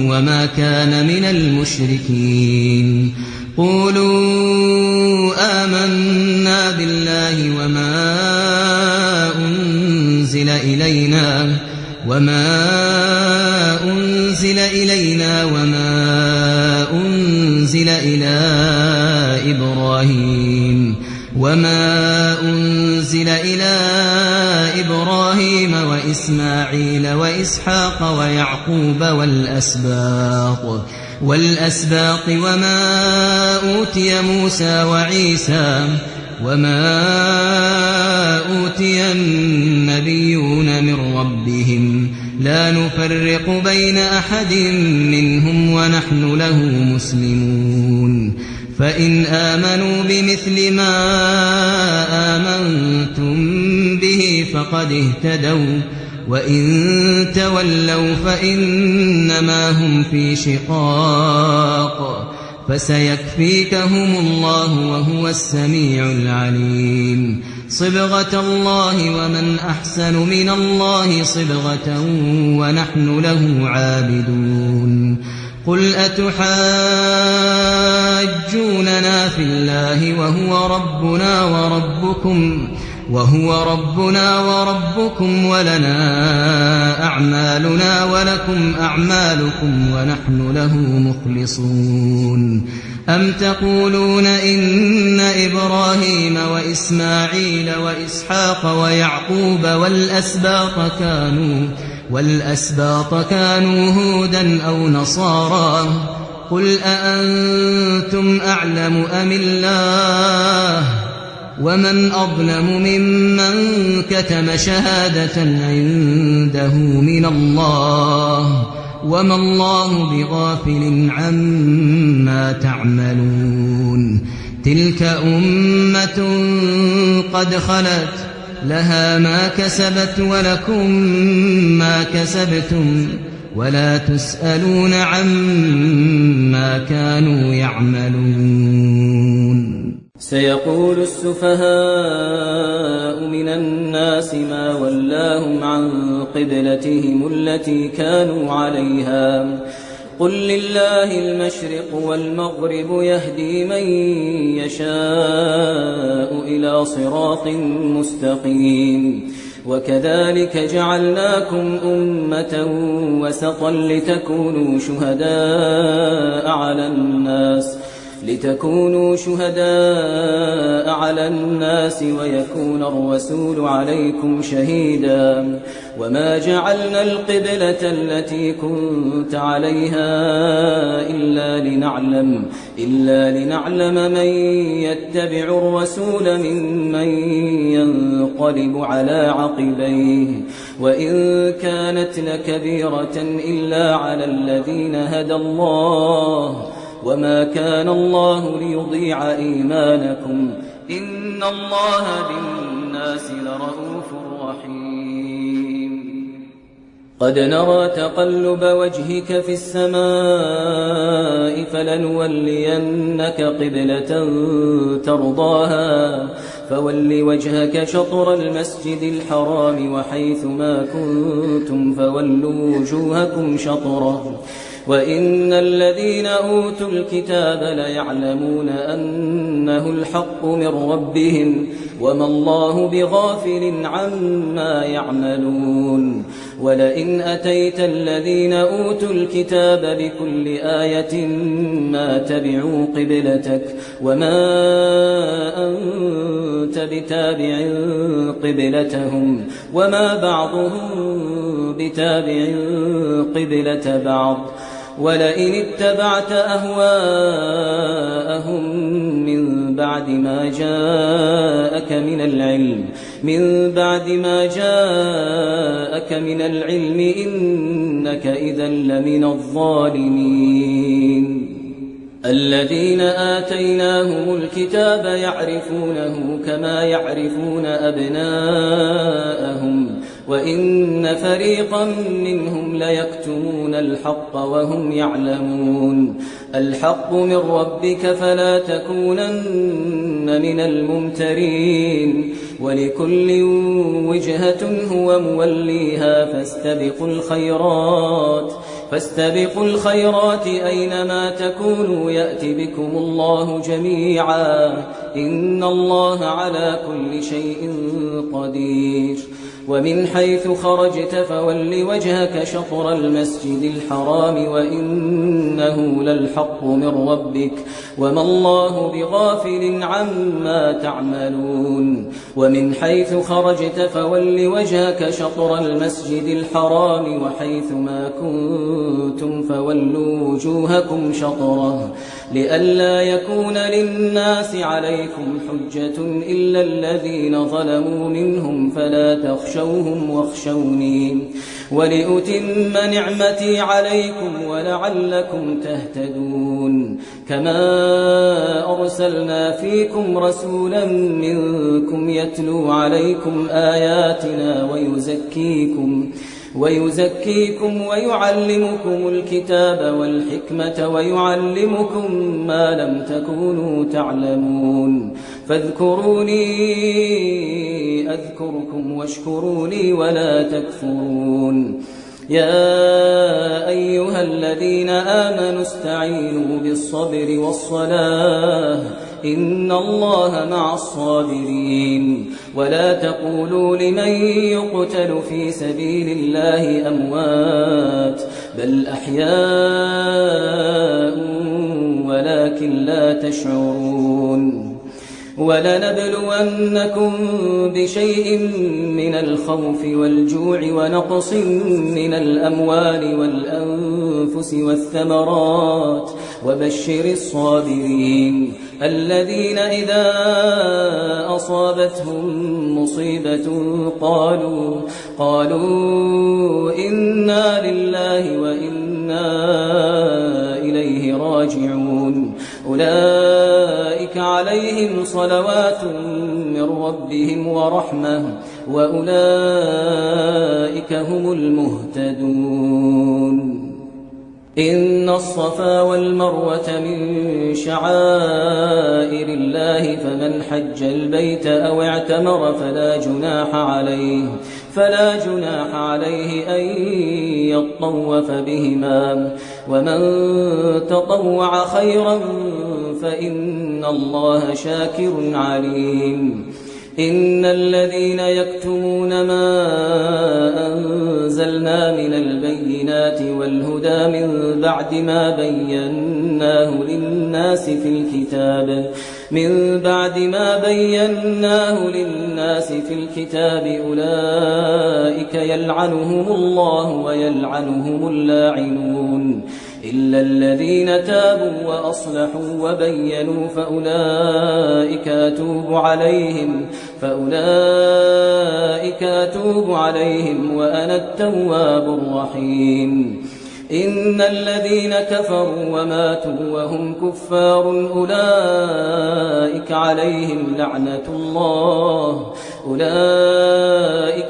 وما كان من المشركين قولوا آمنا بالله وما أنزل إلينا وما أنزل إلى إبراهيم وإسماعيل وإسحاق ويعقوب والأسباط وما أوتي موسى وعيسى وما أوتي النبيون من ربهم لا نفرق بين أحد منهم ونحن له مسلمون فإن آمنوا بمثل ما آمنتم به فقد اهتدوا وإن تولوا فإنما هم في شقاق فسيكفيكهم الله وهو السميع العليم صبغة الله ومن أحسن من الله صبغة ونحن له عابدون قل أتحاجوننا في الله وهو ربنا وربكم ولنا أعمالنا ولكم أعمالكم ونحن له مخلصون أم تقولون إن إبراهيم وإسماعيل وإسحاق ويعقوب والأسباط كانوا هودا أو نصارى قل أأنتم أعلم أم الله ومن أظلم ممن كتم شهادة عنده من الله وما الله بغافل عما تعملون تلك أمة قد خلت لها ما كسبت ولكم ما كسبتم ولا تسألون عما كانوا يعملون سيقول السفهاء من الناس ما ولاهم عن قبلتهم التي كانوا عليها قل لله المشرق والمغرب يهدي من يشاء إلى صراط مستقيم وكذلك جعلناكم أمة وسطا لتكونوا شهداء على الناس ويكون الرسول عليكم شهيدا وما جعلنا القبلة التي كنت عليها إلا لنعلم من يتبع الرسول ممن ينقلب على عقبيه وإن كانت لكبيرة إلا على الذين هدى الله وما كان الله ليضيع إيمانكم إن الله بالناس لرءوف رحيم قد نرى تقلب وجهك في السماء فلنولينك قبلة ترضاها فول وجهك شطر المسجد الحرام وحيث ما كنتم فولوا وجوهكم شطره وإن الذين أوتوا الكتاب ليعلمون أنه الحق من ربهم وما الله بغافل عما يعملون ولئن أتيت الذين أوتوا الكتاب بكل آية ما تبعوا قبلتك وما أنت بتابع قبلتهم وما بعضهم بتابع قبلة بعض ولئن اتبعت أهواءهم من بعد ما جاءك من العلم إنك إذا لمن الظالمين الذين آتيناهم الكتاب يعرفونه كما يعرفون أبناءهم وإن فريقا منهم ليكتمون الحق وهم يعلمون الحق من ربك فلا تكونن من الممترين ولكل وجهة هو موليها فاستبقوا الخيرات أينما تكونوا يأتي بكم الله جميعا إن الله على كل شيء قدير ومن حيث خرجت فول وجهك شطر المسجد الحرام وإنه للحق من ربك وما الله بغافل عما تعملون ومن حيث خرجت فول وجهك شطر المسجد الحرام وحيث ما كنتم فولوا وجوهكم شطره لئلا يكون للناس عليكم حجة إلا الذين ظلموا منهم فلا تخشوهم ولأتم نعمتي عليكم ولعلكم تهتدون كما أرسلنا فيكم رسولا منكم يتلو عليكم آياتنا ويزكيكم ويعلمكم الكتاب والحكمة ويعلمكم ما لم تكونوا تعلمون فاذكروني أذكركم واشكروا لي ولا تكفرون يا أيها الذين آمنوا استعينوا بالصبر والصلاة إن الله مع الصابرين ولا تقولوا لمن يقتل في سبيل الله أموات بل أحياء ولكن لا تشعرون ولنبلونكم بشيء من الخوف والجوع ونقص من الأموال والأنفس والثمرات وبشر الصابرين الذين إذا أصابتهم مصيبة قالوا إنا لله وإنا إليه راجعون أولئك عليهم صلوات من ربهم ورحمة وأولئك هم المهتدون إن الصفا والمروة من شعائر الله فمن حج البيت أو اعتمر فلا جناح عليه أن يطوف بهما ومن تطوع خيرا فإن الله شاكر عليم إن الذين يكتمون ما أنزلنا من البينات والهدى من بعد ما بيناه للناس في الكتاب أولئك يلعنهم الله ويلعنهم اللاعنون إلا الذين تابوا وأصلحوا وبينوا فأولئك أتوب عليهم وأنا التواب الرحيم إن الذين كفروا وماتوا وهم كفار أولئك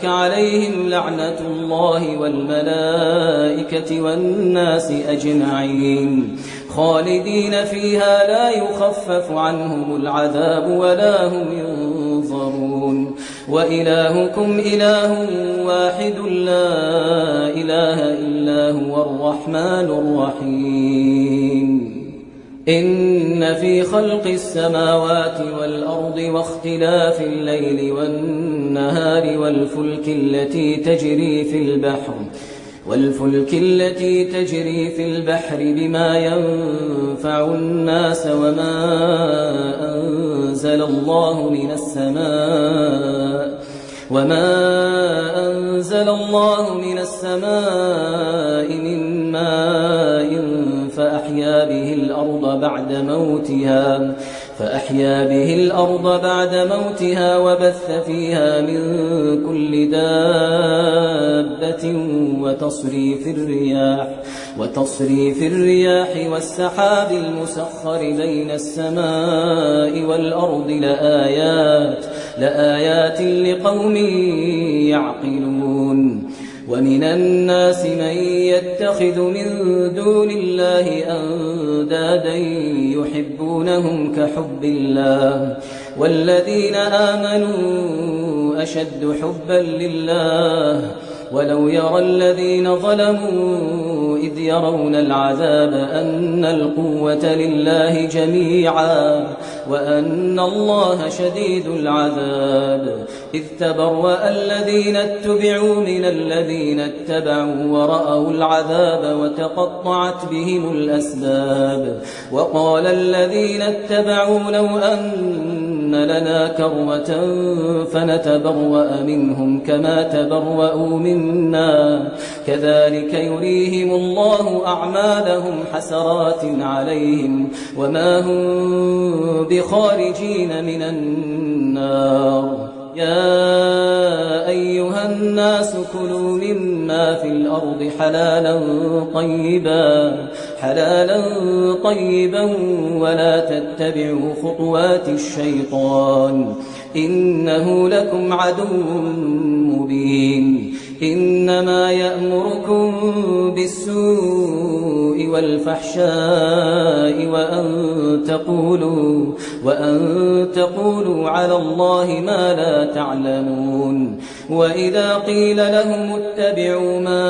عليهم لعنة الله والملائكة والناس أجمعين خالدين فيها لا يخفف عنهم العذاب ولا هم ينظرون وإلهكم إله واحد لا إله إلا هو الرحمن الرحيم إن في خلق السماوات والأرض واختلاف الليل والنهار والفلك التي تجري في البحر بما ينفع الناس وما أنزل الله من السماء من ماء فأحيا به الأرض بعد موتها وبث فيها من كل دابة وتصريف الرياح والسحاب المسخر بين السماء والأرض لآيات لقوم يعقلون ومن الناس من يتخذ من دون الله أندادا يحبونهم كحب الله والذين آمنوا أشد حبا لله ولو يرى الذين ظلموا إذ يرون العذاب أن القوة لله جميعا وأن الله شديد العذاب إذ تبرأ الذين اتبعوا من الذين اتبعوا ورأوا العذاب وتقطعت بهم الأسباب وقال الذين اتبعوا لو أن لنا كرة فنتبرأ منهم كما تبرأوا منا كذلك يريهم الله أعمالهم حسرات عليهم وما هم بخارجين من النار يا أيها الناس كلوا مما في الأرض حلالا طيبا ولا تتبعوا خطوات الشيطان إنه لكم عدو مبين إنما يأمركم بالسوء والفحشاء وأن تقولوا على الله ما لا تعلمون وإذا قيل لهم اتبعوا ما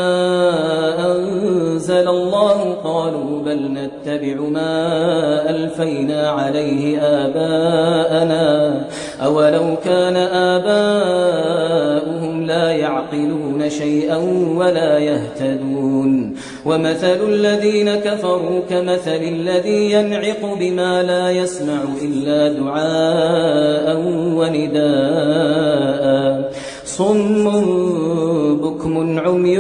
أنزل الله قالوا بل نتبع ما ألفينا عليه آباءنا أولو كان آباؤهم لا يعقلون شيئا ولا يهتدون ومثل الذين كفروا كمثل الذي ينعق بما لا يسمع إلا دعاء ونداء صم بكم عمي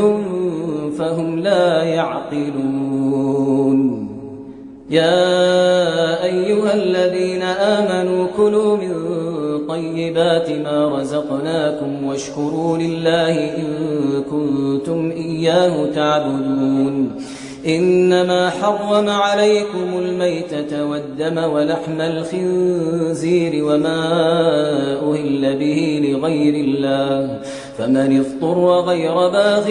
فهم لا يعقلون يا أيها الذين آمنوا كلوا من طيبات ما رزقناكم واشكروا لله إن كنتم إياه تعبدون إنما حرم عليكم الميتة والدم ولحم الخنزير وما أهل به لغير الله فمن اضطر غير باغ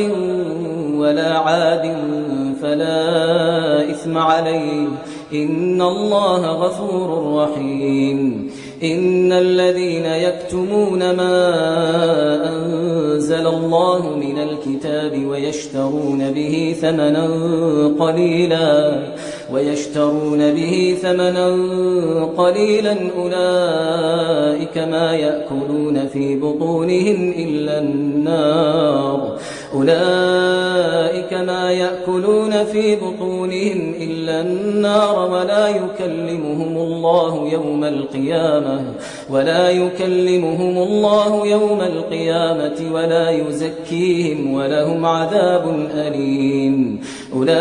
ولا عاد فلا إثم عليه إن الله غفور رحيم إن الذين يكتمون ما أنزل الله من الكتاب ويشترون به ثمنا قليلا أولئك ما يأكلون في بطونهم إلا النار ولا يكلمهم الله يوم القيامة ولا يزكيهم ولهم عذاب أليم أولئك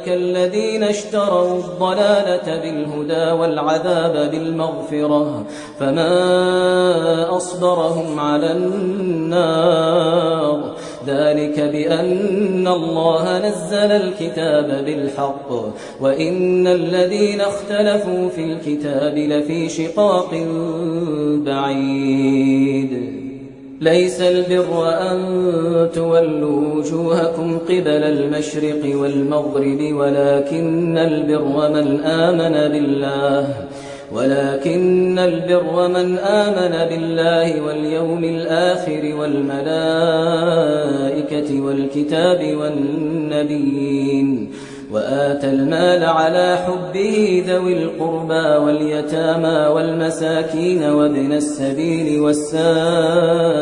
الذين اشتروا الضلالة بالهدى والعذاب بالمغفرة فما أصبرهم على النار ذلك بأن الله نزل الكتاب بالحق وإن الذين اختلفوا في الكتاب لفي شقاق بعيد ليس البر أن تولوا وجوهكم قبل المشرق والمغرب ولكن البر من آمن بالله واليوم الآخر والملائكة والكتاب والنبيين وآتى المال على حبه ذوي القربى واليتامى والمساكين وابن السبيل والسائلين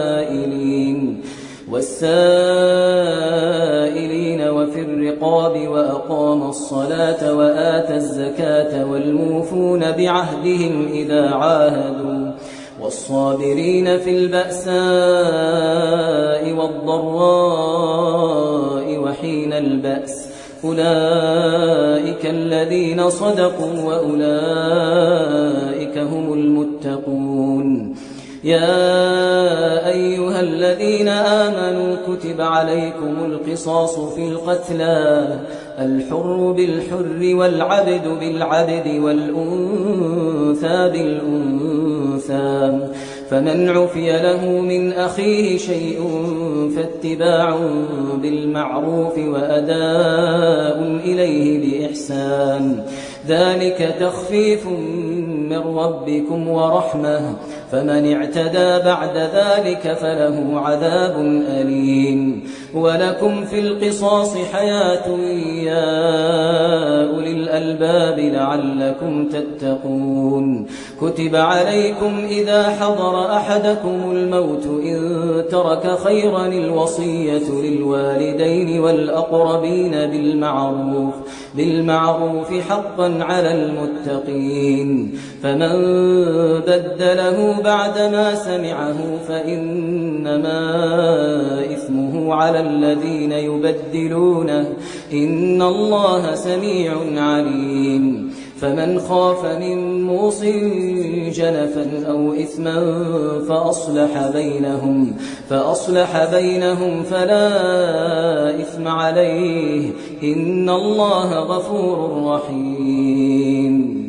وفي الرقاب وأقام الصلاة وآتى الزكاة والموفون بعهدهم إذا عاهدوا والصابرين في البأساء والضراء وحين البأس أولئك الذين صدقوا وأولئك هم المتقون يا أيها الذين آمنوا كتب عليكم القصاص في القتلى الحر بالحر والعبد بالعبد والأنثى بالأنثى فمن عفي له من أخيه شيء فاتباع بالمعروف وأداء إليه بإحسان ذلك تخفيف من ربكم ورحمة فمن اعتدى بعد ذلك فله عذاب أليم ولكم في القصاص حياة يا أولي الألباب لعلكم تتقون كتب عليكم إذا حضر أحدكم الموت إن ترك خيرا الوصية للوالدين والأقربين بالمعروف حقا على المتقين فمن بدله بعدما سمعه فإنما إثمه على الذين يبدلونه إن الله سميع عليم فمن خاف من موص جنفا أو إثما فأصلح بينهم فلا إثم عليه إن الله غفور رحيم.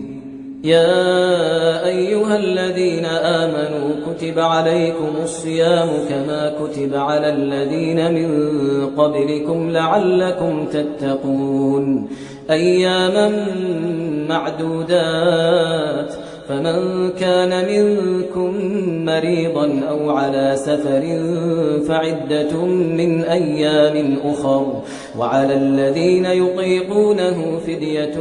يا أيها الذين آمنوا كتب عليكم الصيام كما كتب على الذين من قبلكم لعلكم تتقون أياما معدودات فمن كان منكم مريضا أو على سفر فعدة من أيام أخر وعلى الذين يطيقونه فدية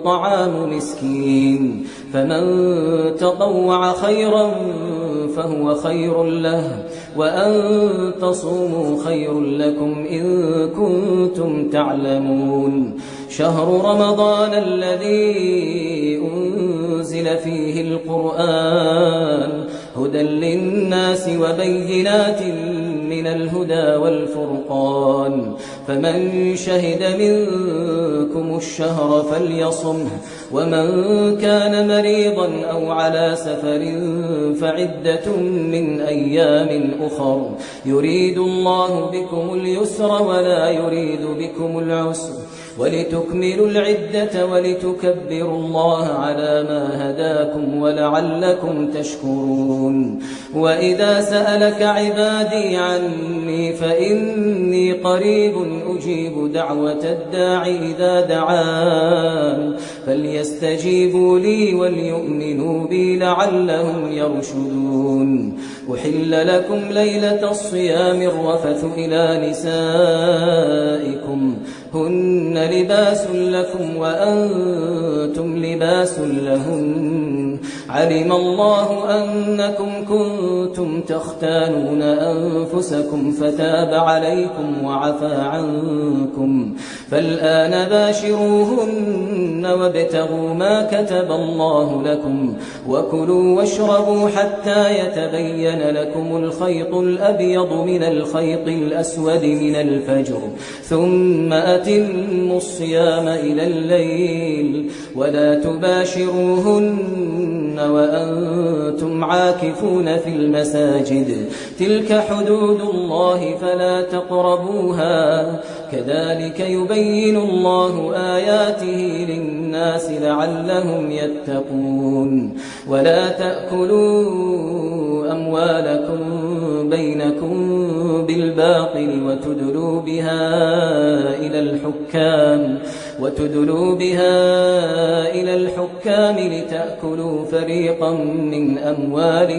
طعام مسكين فمن تطوع خيرا فهو خير له وأن تصوموا خير لكم إن كنتم تعلمون. شهر رمضان الذي أنزل فيه القرآن هدى للناس وبينات من الهدى والفرقان فمن شهد منكم الشهر فليصمه ومن كان مريضا أو على سفر فعدة من أيام أخر يريد الله بكم اليسر ولا يريد بكم العسر ولتكملوا العدة ولتكبروا الله على ما هداكم ولعلكم تشكرون. وإذا سألك عبادي عني فإني قريب أجيب دعوة الداع إذا دعان فليستجيبوا لي وليؤمنوا بي لعلهم يرشدون. أحل لكم ليلة الصيام الرفث إلى نسائكم هن لباس لكم وأنتم لباس لهن علم الله أنكم كنتم تختانون أنفسكم فتاب عليكم وعفى عنكم فالآن باشروهن وابتغوا ما كتب الله لكم وكلوا واشربوا حتى يتبين لكم الخيط الأبيض من الخيط الأسود من الفجر ثم أتموا الصيام إلى الليل ولا تباشروهن وأنتم عاكفون في المساجد تلك حدود الله فلا تقربوها كذلك يبين الله آياته للناس لعلهم يتقون. ولا تأكلوا أموالكم بينكم بالباطل وتدلوا بها إلى الحكام لتأكلوا فريقا من أموال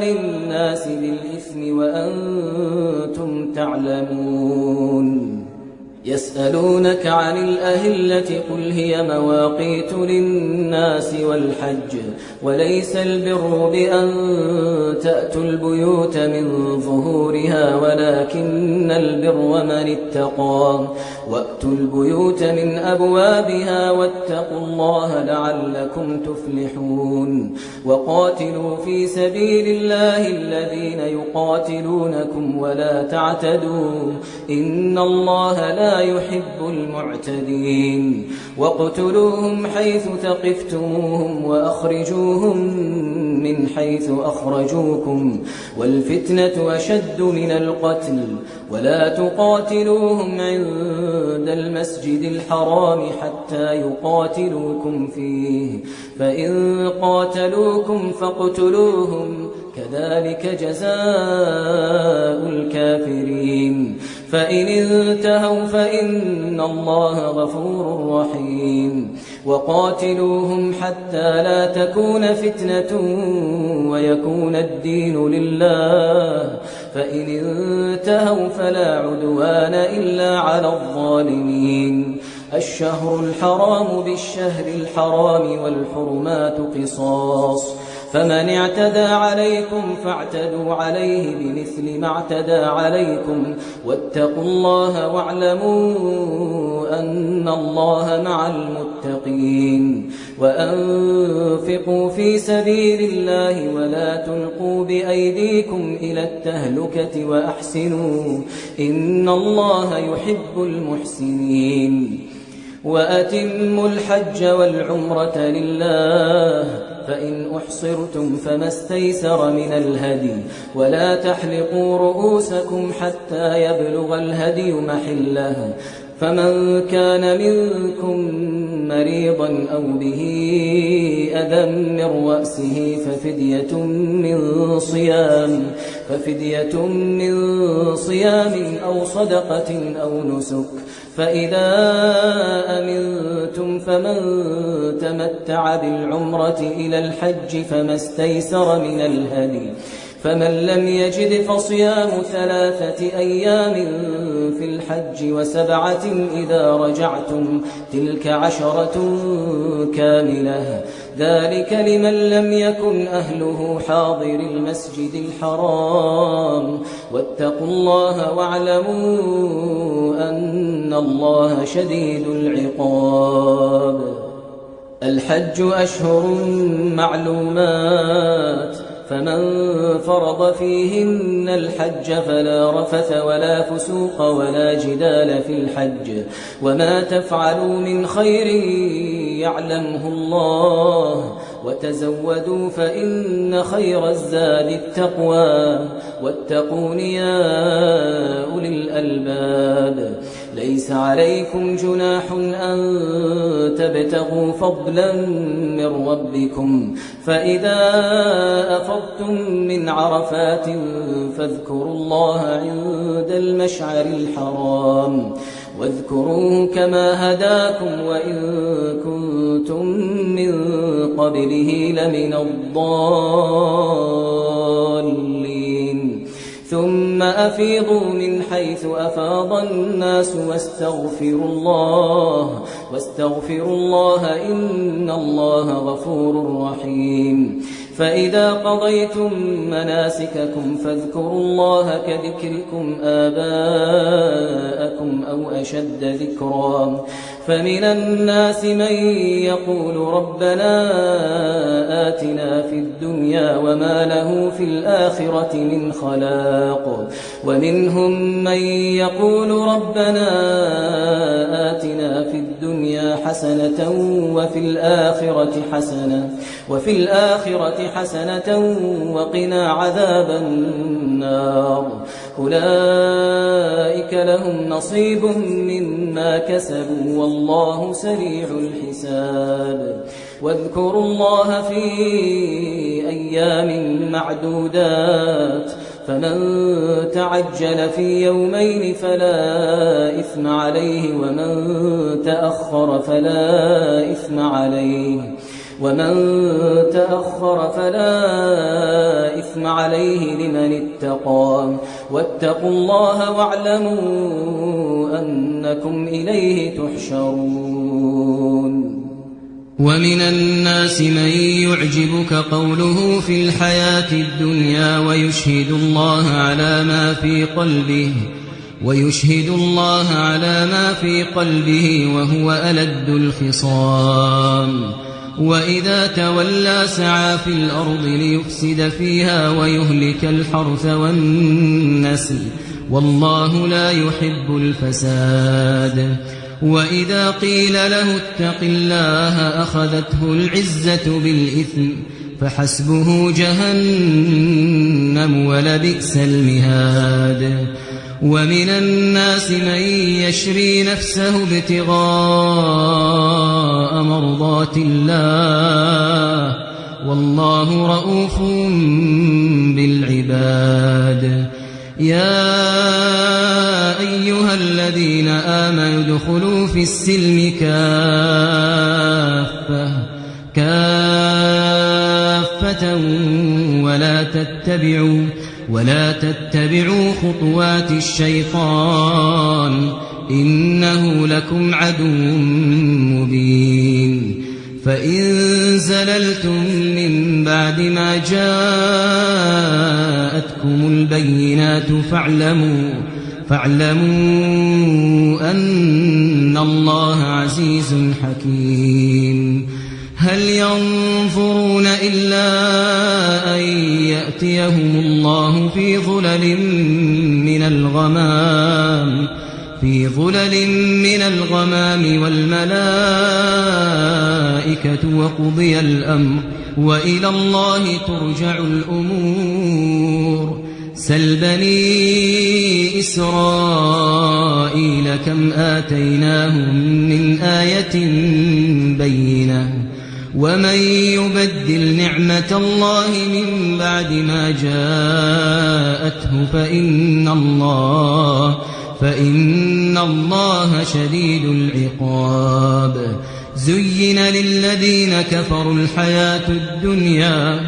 الناس بالإثم وأنتم تعلمون. يسألونك عن الأهلة قل هي مواقيت للناس والحج وليس البر بأن تأتوا البيوت من ظهورها ولكن البر من اتقى وأتوا البيوت من أبوابها واتقوا الله لعلكم تفلحون. وقاتلوا في سبيل الله الذين يقاتلونكم ولا تعتدوا إن الله لا يحب المعتدين. واقتلوهم حيث ثقفتموهم وأخرجوهم من حيث أخرجوكم والفتنة أشد من القتل ولا تقاتلوهم عند المسجد الحرام حتى يقاتلوكم فيه فإن قاتلوكم فاقتلوهم كذلك جزاء الكافرين. فإن انتهوا فإن الله غفور رحيم. وقاتلوهم حتى لا تكون فتنة ويكون الدين لله فإن انتهوا فلا عدوان إلا على الظالمين. الشهر الحرام بالشهر الحرام والحرمات قصاص فمن اعتدى عليكم فاعتدوا عليه بمثل ما اعتدى عليكم واتقوا الله واعلموا أن الله مع المتقين وأنفقوا في سبيل الله ولا تلقوا بأيديكم إلى التهلكة وأحسنوا إن الله يحب المحسنين وأتموا الحج والعمرة لله فإن أحصرتم فما استيسر من الهدي ولا تحلقوا رؤوسكم حتى يبلغ الهدي محله فمن كان منكم مريضا أو به أذى من رأسه ففدية من صيام أو صدقة أو نسك فإذا أمنتم فمن تمتع بالعمرة إلى الحج فما استيسر من الهدي فمن لم يجد فصيام 3 أيام في الحج و7 إذا رجعتم تلك 10 كاملة ذلك لمن لم يكن أهله حاضر المسجد الحرام واتقوا الله واعلموا أن الله شديد العقاب الحج أشهر معلومات فمن فرض فيهن الحج فلا رفث ولا فسوق ولا جدال في الحج وما تفعلوا من خير يعلمه الله وتزودوا فإن خير الزاد التقوى واتقون يا أولي الألباب ليس عليكم جناح أن تبتغوا فضلا من ربكم فإذا أفضتم من عرفات فاذكروا الله عند المشعر الحرام واذكروه كما هداكم وإن كنتم من قبله لمن الضالين ثم أفيضوا من حيث أفاض الناس واستغفروا الله إن الله غفور رحيم فإذا قضيتم مناسككم فاذكروا الله كذكركم آباءكم أو أشد ذكرا فمن الناس من يقول ربنا آتنا في الدنيا وما له في الآخرة من خلاق ومنهم من يقول ربنا آتنا في الدنيا حسنة وفي الآخرة حسنة وقنا عذاب النار أولئك لهم نصيب مما كسبوا والله سريع الحساب واذكروا الله في أيام معدودات فمن تعجل في يومين فلا إثم عليه ومن تأخر فلا إثم عليه لمن اتقى واتقوا الله واعلموا أنكم إليه تحشرون ومن الناس من يعجبك قوله في الحياة الدنيا ويشهد الله على ما في قلبه وهو ألد الخصام وإذا تولى سعى في الأرض ليفسد فيها ويهلك الحرث والنسل والله لا يحب الفساد وإذا قيل له اتق الله أخذته العزة بالإثم فحسبه جهنم ولبئس المهاد ومن الناس من يشري نفسه ابتغاء مرضات الله والله رؤوف بالعباد يا أيها الذين آمنوا ادخلوا في السلم كافة ولا تتبعوا خطوات الشيطان إنه لكم عدو مبين فإن زللتم من بعد ما جاءتكم البينات فاعلموا أن الله عزيز حكيم. هل ينظرون إلا أن يأتيهم الله في ظلل من الغمام والملائكة وقضي الأمر وإلى الله ترجع الأمور. سل بني إسرائيل كم آتيناهم من آية بينة ومن يبدل نعمة الله من بعد ما جاءته فإن الله شديد العقاب. زين للذين كفروا الحياة الدنيا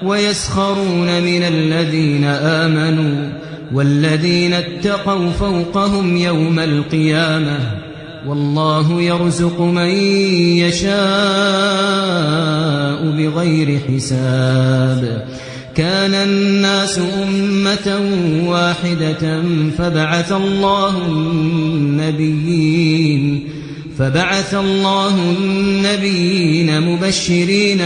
ويسخرون من الذين آمنوا والذين اتقوا فوقهم يوم القيامة والله يرزق من يشاء بغير حساب. كان الناس أمة واحدة فبعث الله النبيين مبشرين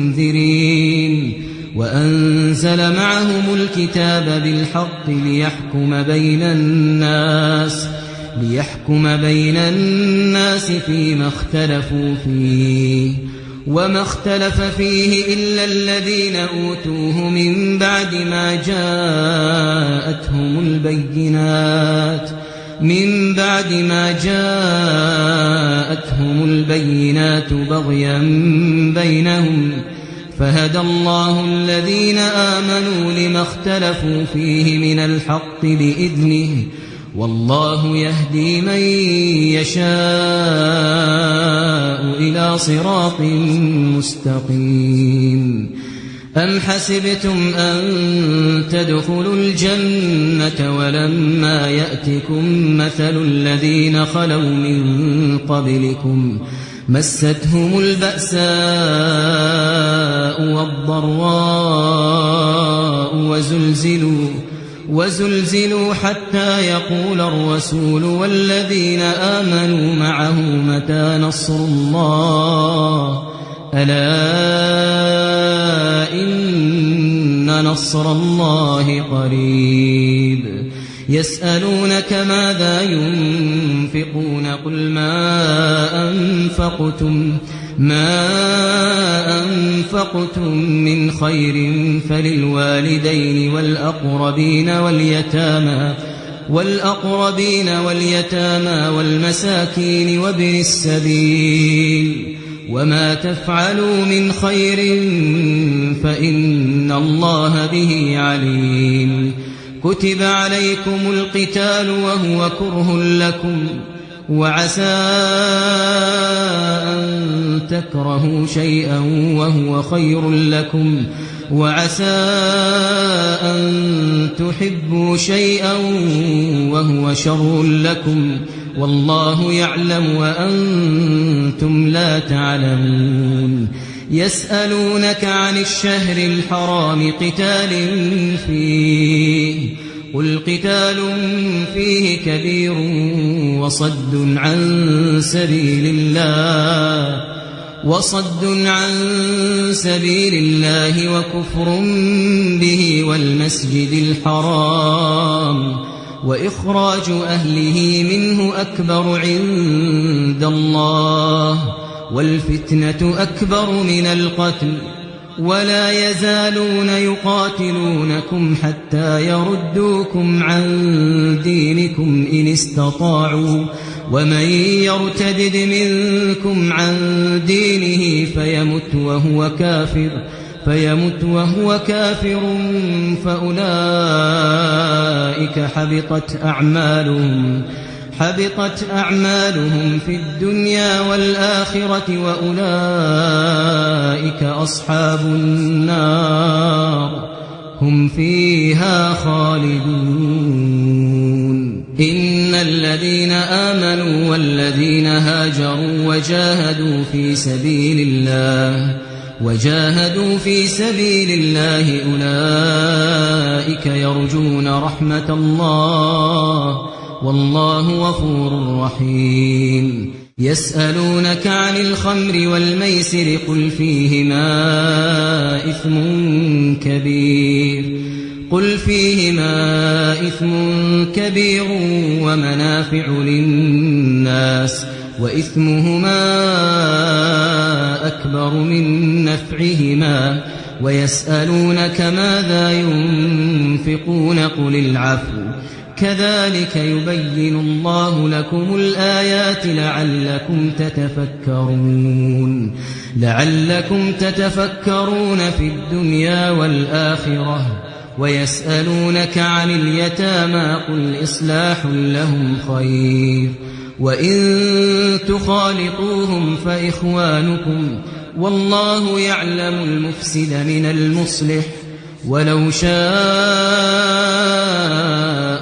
ومنذرين وأنزل معهم الكتاب بالحق ليحكم بين الناس فيما اختلفوا فيه وما اختلف فيه إلا الذين أوتوه من بعد ما جاءتهم البينات بغيا بينهم فهدى الله الذين آمنوا لما اختلفوا فيه من الحق بإذنه والله يهدي من يشاء إلى صراط مستقيم. أم حسبتم أن تدخلوا الجنة ولما يأتكم مثل الذين خلوا من قبلكم مستهم البأساء والضراء وزلزلوا حتى يقول الرسول والذين آمنوا معه متى نصر الله ألا إن نصر الله قريب. يسألونك ماذا ينفقون قل ما أنفقتم من خير فللوالدين والأقربين واليتامى والمساكين وابن السبيل وما تفعلوا من خير فإن الله به عليم. كتب عليكم القتال وهو كره لكم وعسى أن تكرهوا شيئا وهو خير لكم وعسى أن تحبوا شيئا وهو شر لكم والله يعلم وأنتم لا تعلمون. يسألونك عن الشهر الحرام قتال فيه قل قتال فيه كبير وصد عن سبيل الله وكفر به والمسجد الحرام وإخراج أهله منه أكبر عند الله والفتنة أكبر من القتل ولا يزالون يقاتلونكم حتى يردوكم عن دينكم إن استطاعوا ومن يرتدد منكم عن دينه فيمت وهو كافر فأولئك حبطت أعمالهم في الدنيا والآخرة وأولئك أصحاب النار هم فيها خالدون. إن الذين آمنوا والذين هاجروا وجاهدوا في سبيل الله أولئك يرجون رحمة الله والله غفور رحيم. يسألونك عن الخمر والميسر قل فيهما إثم كبير ومنافع للناس وإثمهما أكبر من نفعهما ويسألونك ماذا ينفقون قل العفو كذلك يبين الله لكم الآيات لعلكم تتفكرون في الدنيا والآخرة. ويسألونك عن اليتامى قل إصلاح لهم خير وإن تخالطوهم فإخوانكم والله يعلم المفسد من المصلح ولو شاء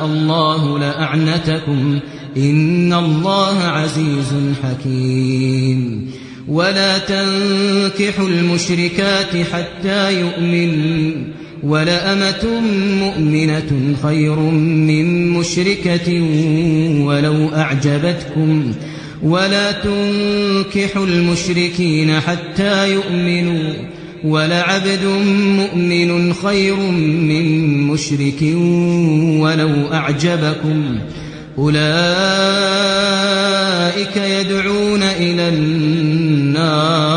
الله لأعنتكم إن الله عزيز حكيم. ولا تنكحوا المشركات حتى يؤمنوا ولأمة مؤمنة خير من مشركة ولو أعجبتكم ولا تنكحوا المشركين حتى يؤمنوا ولعبد مؤمن خير من مشرك ولو أعجبكم أولئك يدعون إلى النار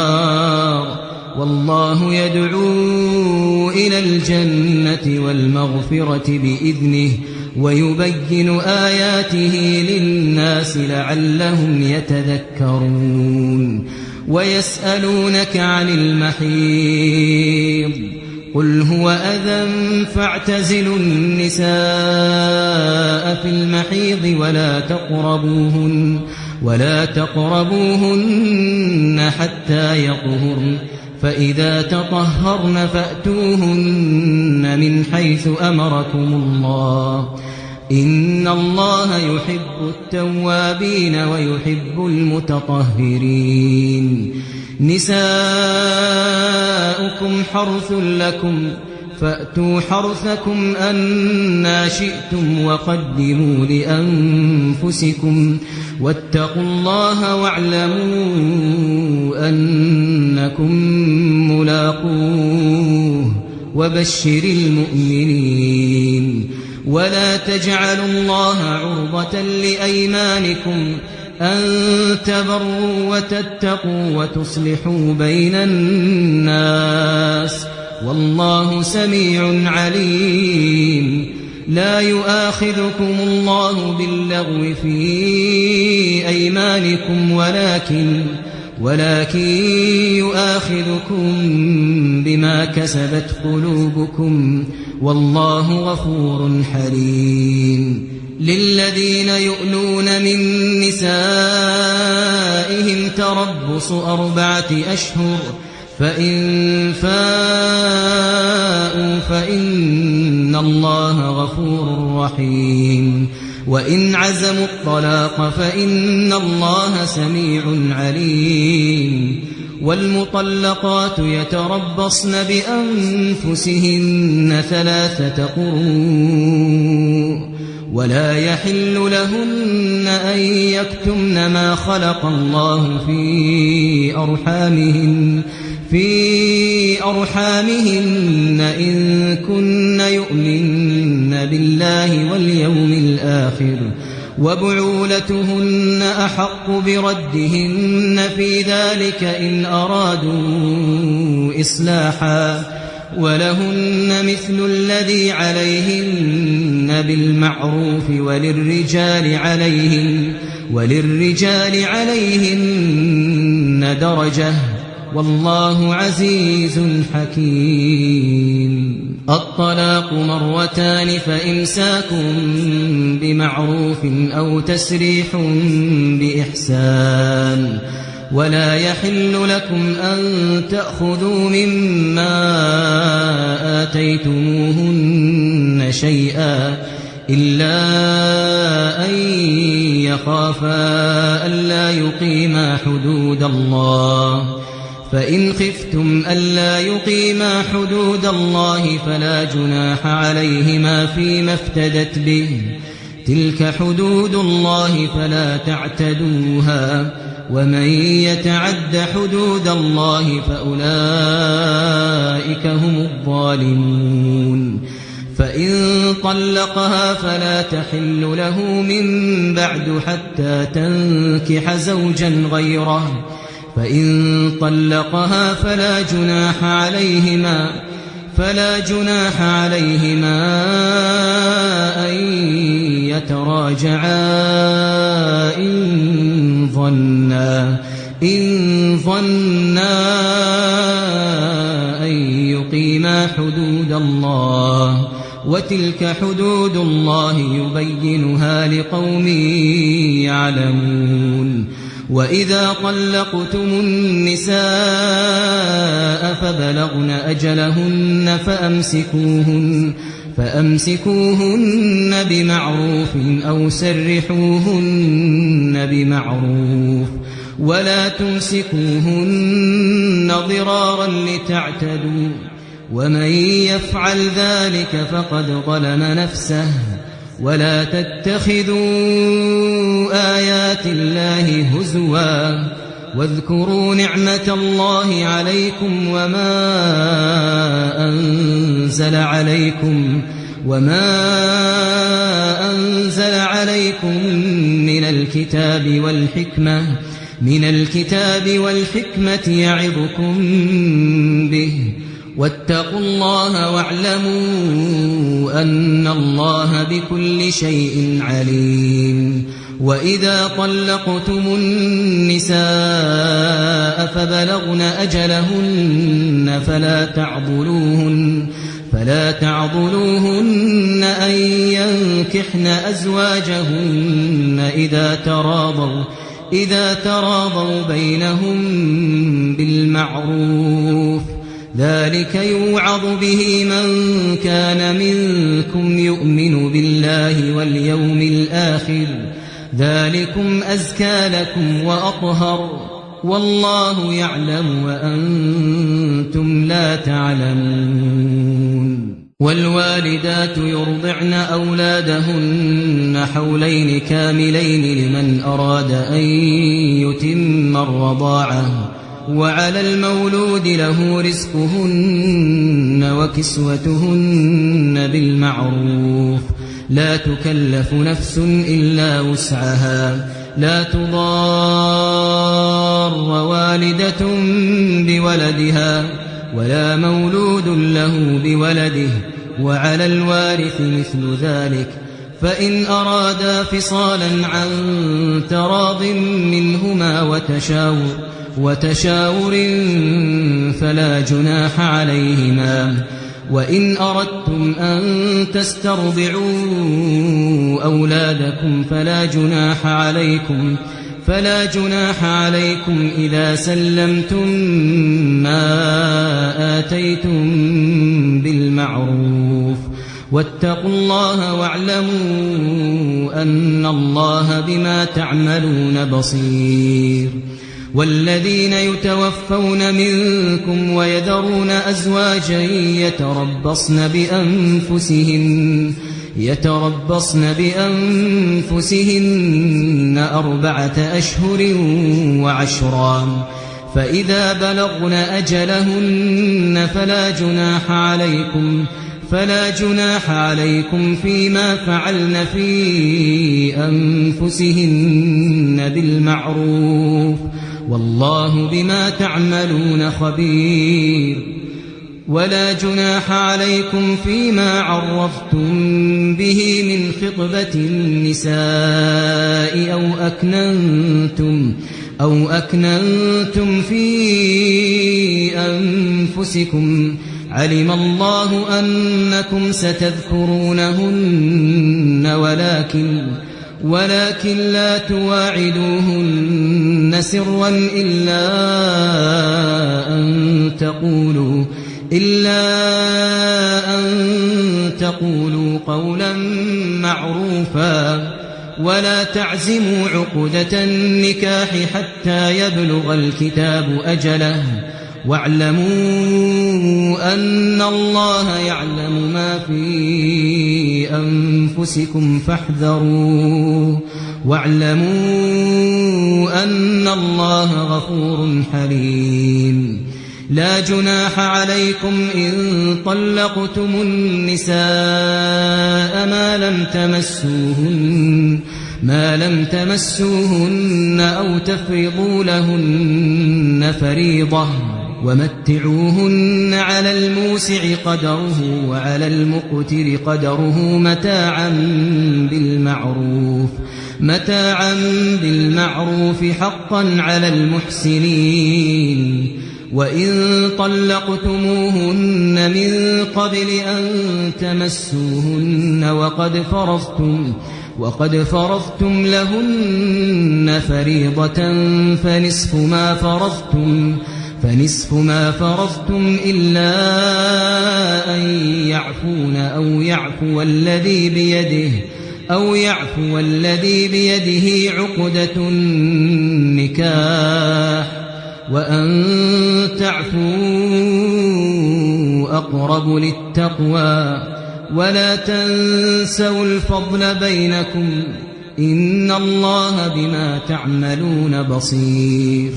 والله يدعو إلى الجنة والمغفرة بإذنه ويبين آياته للناس لعلهم يتذكرون. ويسألونك عن المحيض قل هو أذى فاعتزلوا النساء في المحيض ولا تقربوهن حتى يطهرن فإذا تطهرن فأتوهن من حيث أمركم الله إن الله يحب التوابين ويحب المتطهرين. نساؤكم حرث لكم فأتوا حرثكم أنى شئتم وقدموا لأنفسكم واتقوا الله واعلموا أنكم ملاقوه وبشر المؤمنين. ولا تجعلوا الله عرضة لأيمانكم أن تبروا وتتقوا وتصلحوا بين الناس والله سميع عليم. لا يؤاخذكم الله باللغو في أيمانكم ولكن يؤاخذكم بما كسبت قلوبكم والله غفور حليم. للذين يؤلون من نسائهم تربص 4 أشهر فإن فاءوا فإن الله غفور رحيم. وإن عزموا الطلاق فإن الله سميع عليم. والمطلقات يتربصن بأنفسهن 3 قروء ولا يحل لهن أن يكتمن ما خلق الله في أرحامهن إن كن يؤمن بالله واليوم الآخر وبعولتهن أحق بردهن في ذلك إن أرادوا إصلاحا ولهن مثل الذي عليهن بالمعروف وللرجال عليهن درجة والله عزيز حكيم. الطلاق 2 فإمساك بمعروف أو تسريح بإحسان ولا يحل لكم أن تأخذوا مما آتيتموهن شيئا إلا أن يخافا يقيما حدود الله فإن خفتم ألا يقيما حدود الله فلا جناح عليهما فيما افتدت به تلك حدود الله فلا تعتدوها ومن يتعد حدود الله فأولئك هم الظالمون فإن طلقها فلا تحل له من بعد حتى تنكح زوجا غيره فإن طلقها فلا جناح عليهما أن يتراجعا إن ظنا أن يقيما حدود الله وتلك حدود الله يبينها لقوم يعلمون وإذا طلقتم النساء فبلغن أجلهن فأمسكوهن بمعروف أو سرحوهن بمعروف ولا تمسكوهن ضرارا لتعتدوا ومن يفعل ذلك فقد ظلم نفسه ولا تتخذوا آيات الله هزوا واذكروا نعمة الله عليكم وما أنزل عليكم من الكتاب والحكمة يعظكم به واتقوا الله واعلموا أن الله بكل شيء عليم وإذا طلقتم النساء فبلغن أجلهن فلا تعضلوهن أن ينكحن أزواجهن إذا تراضوا بينهم بالمعروف ذلك يوعظ به من كان منكم يؤمن بالله واليوم الآخر ذلكم أزكى لكم وأطهر والله يعلم وأنتم لا تعلمون والوالدات يرضعن أولادهن حولين كاملين لمن أراد أن يتم الرضاعة وعلى المولود له رزقهن وكسوتهن بالمعروف لا تكلف نفس إلا وسعها لا تضار والدة بولدها ولا مولود له بولده وعلى الوارث مثل ذلك فإن أرادا فصالا عن تراض منهما وتشاور فلا جناح عليهما وإن أردتم أن تسترضعوا أولادكم فلا جناح عليكم إذا سلمتم ما آتيتم بالمعروف واتقوا الله واعلموا أن الله بما تعملون بصير والذين يتوفون منكم ويذرون أزواجا يتربصن بأنفسهن 4 أشهر وعشرا فإذا بلغن أجلهن فلا جناح عليكم فيما فعلن في أنفسهن بالمعروف والله بما تعملون خبير ولا جناح عليكم فيما عرفتم به من خطبة النساء أو أكننتم في أنفسكم علم الله أنكم ستذكرونهن ولكن لا تواعدوهن سرا إلا أن تقولوا قولا معروفا ولا تعزموا عقدة النكاح حتى يبلغ الكتاب أجله واعلموا أن الله يعلم ما في أنفسكم فاحذروه واعلموا أن الله غفور حليم لا جناح عليكم إن طلقتم النساء ما لم تمسوهن أو تفرضوا لهن فريضة ومتعوهن على الموسع قدره وعلى المقتر قدره متاعا بالمعروف حقا على المحسنين وإن طلقتموهن من قبل أن تمسوهن وقد فرضتم لهن فريضة فنصف ما فرضتم إلا أن يعفون أو يعفو الذي بيده عقدة النكاح وأن تعفوا أقرب للتقوى ولا تنسوا الفضل بينكم إن الله بما تعملون بصير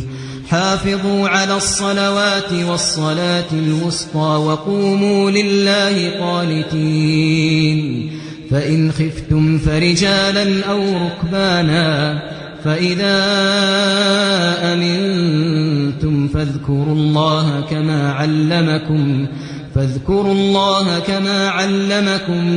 حافظوا على الصلوات والصلاة الوسطى وقوموا لله قانتين فإن خفتم فرجالا أو ركبانا فإذا أمنتم فاذكروا الله كما علمكم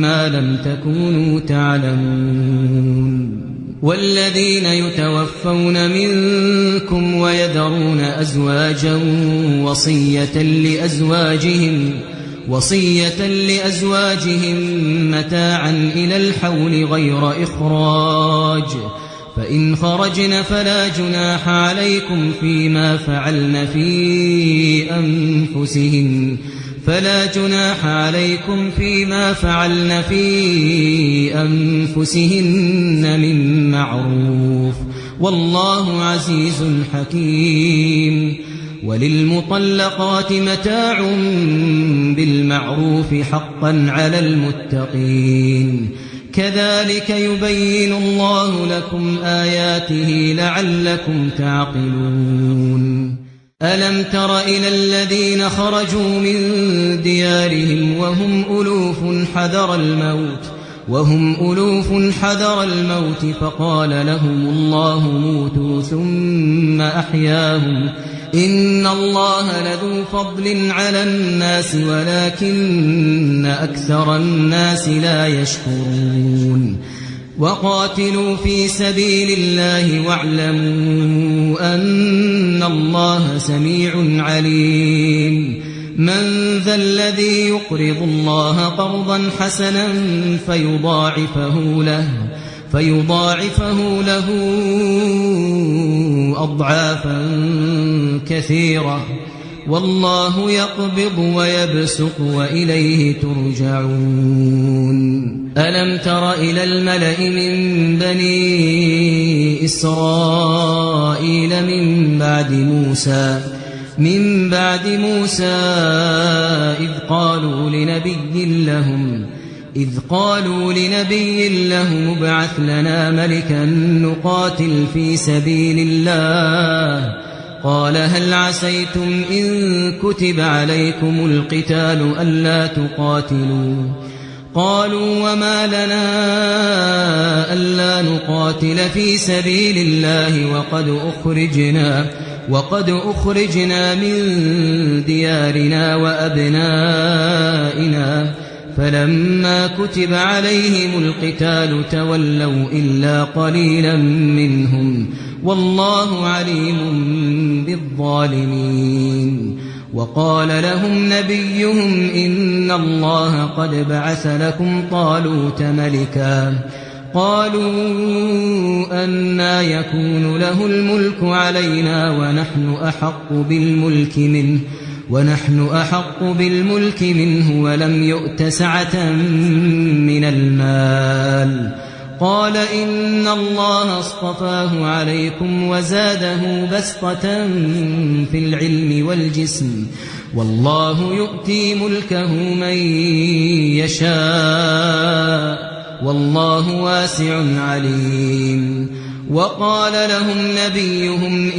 ما لم تكونوا تعلمون والذين يتوفون منكم ويذرون أزواجا وصية لأزواجهم متاعا إلى الحول غير إخراج فإن خرجن فلا جناح عليكم فيما فعلن في أنفسهن من معروف والله عزيز حكيم وللمطلقات متاع بالمعروف حقا على المتقين كذلك يبين الله لكم آياته لعلكم تعقلون ألم تر إلى الذين خرجوا من ديارهم وهم ألوف حذر الموت فقال لهم الله موتوا ثم أحياهم إن الله لذو فضل على الناس ولكن أكثر الناس لا يشكرون وقاتلوا في سبيل الله واعلموا أن الله سميع عليم من ذا الذي يقرض الله قرضا حسنا فيضاعفه له أضعافا كثيرة والله يقبض ويبسط وإليه ترجعون ألم تر إلى الملأ من بني إسرائيل من بعد موسى إذ قالوا لنبي لهم ابعث لنا ملكا نقاتل في سبيل الله قال هل عسيتم إن كتب عليكم القتال ألا تقاتلوا قالوا وما لنا ألا نقاتل في سبيل الله وقد أخرجنا من ديارنا وأبنائنا فلما كتب عليهم القتال تولوا إلا قليلا منهم والله عليم بالظالمين وقال لهم نبيهم إن الله قد بعث لكم طالوت ملكا قالوا أنى يكون له الملك علينا ونحن أحق بالملك منه ولم يؤت سعة من المال قال إن الله اصطفاه عليكم وزاده بسطة في العلم والجسم والله يؤتي ملكه من يشاء والله واسع عليم. وقال لهم نبيهم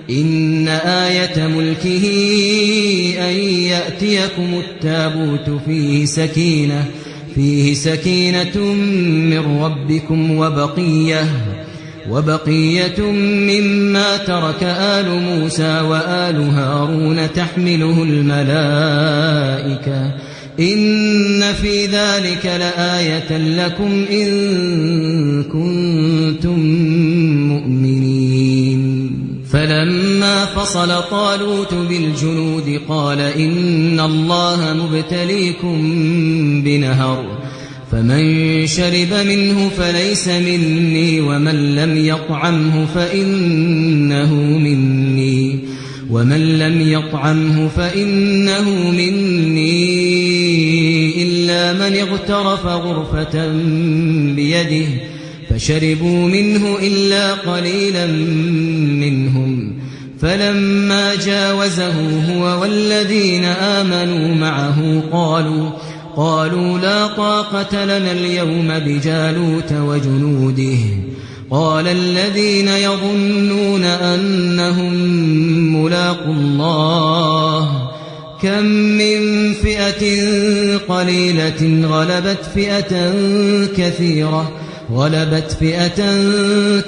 إن آية ملكه أن يأتيكم التابوت فيه سكينة من ربكم وبقية مما ترك آل موسى وآل هارون تحمله الملائكة إن في ذلك لآية لكم إن كنتم مؤمنين. فلما فصل طالوت بالجنود قال إن الله مبتليكم بنهر فمن شرب منه فليس مني ومن لم يطعمه فإنه مني إلا من اغترف غرفة بيده فشربوا منه إلا قليلا منهم. فلما جاوزه هو والذين آمنوا معه قالوا لا طاقة لنا اليوم بجالوت وجنوده. قال الذين يظنون أنهم ملاقوا الله كم من فئة قليلة غلبت فئة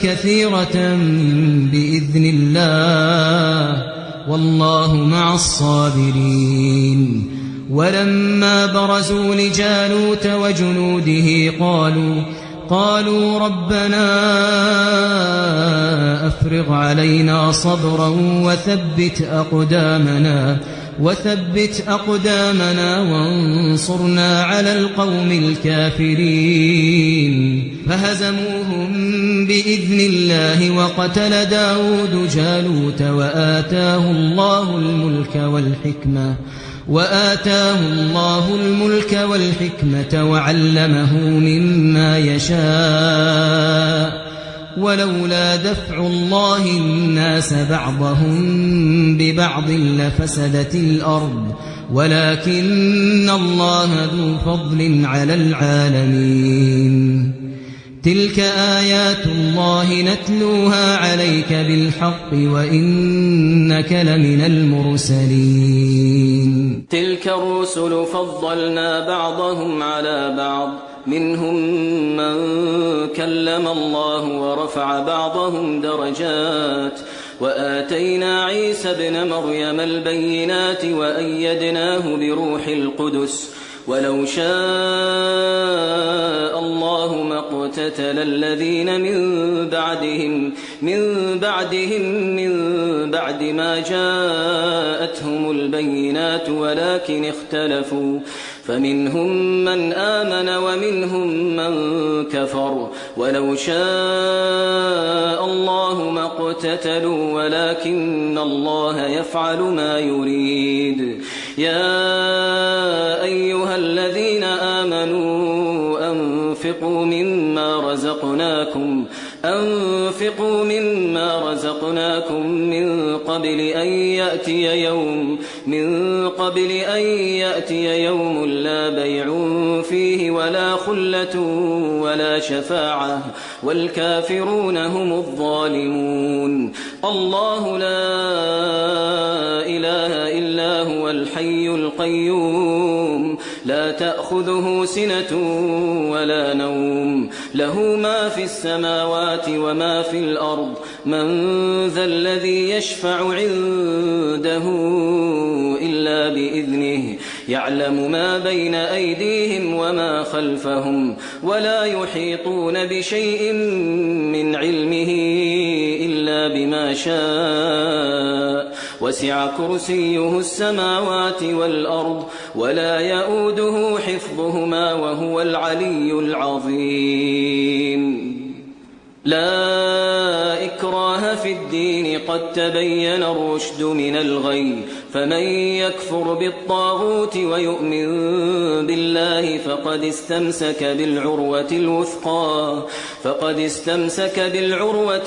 كثيرة بإذن الله والله مع الصابرين. ولما برزوا لجالوت وجنوده قالوا ربنا أفرغ علينا صبرا وثبت أقدامنا وانصرنا على القوم الكافرين. فهزموهم بإذن الله وقتل داود جالوت وآتاه الله الملك والحكمة وعلمه مما يشاء ولولا دفع الله الناس بعضهم ببعض لفسدت الأرض ولكن الله ذو فضل على العالمين. تلك آيات الله نتلوها عليك بالحق وإنك لمن المرسلين. تلك الرسل فضلنا بعضهم على بعض منهم من كلم الله ورفع بعضهم درجات وآتينا عيسى ابن مريم البينات وأيدناه بروح القدس ولو شاء الله ما اقتتل الذين من بعد ما جاءتهم البينات ولكن اختلفوا فمنهم من آمن ومنهم من كفر ولو شاء الله ما اقتتلوا ولكن الله يفعل ما يريد. يا أيها الذين آمنوا أنفقوا مما رزقناكم من قبل أن يأتي يوم لا بيع فيه ولا خلة ولا شفاعة والكافرون هم الظالمون. الله لا إله إلا هو الحي القيوم لا تأخذه سنة ولا نوم له ما في السماوات وما في الأرض من ذا الذي يشفع عنده إلا بإذنه يعلم ما بين أيديهم وما خلفهم ولا يحيطون بشيء من علمه إلا بما شاء وسع كرسيه السماوات والأرض ولا يؤوده حفظهما وهو العلي العظيم. لا إكراه إكراه في الدين قد تبين الرشد من الغي فمن يكفر بالطاغوت ويؤمن بالله فقد استمسك بالعروة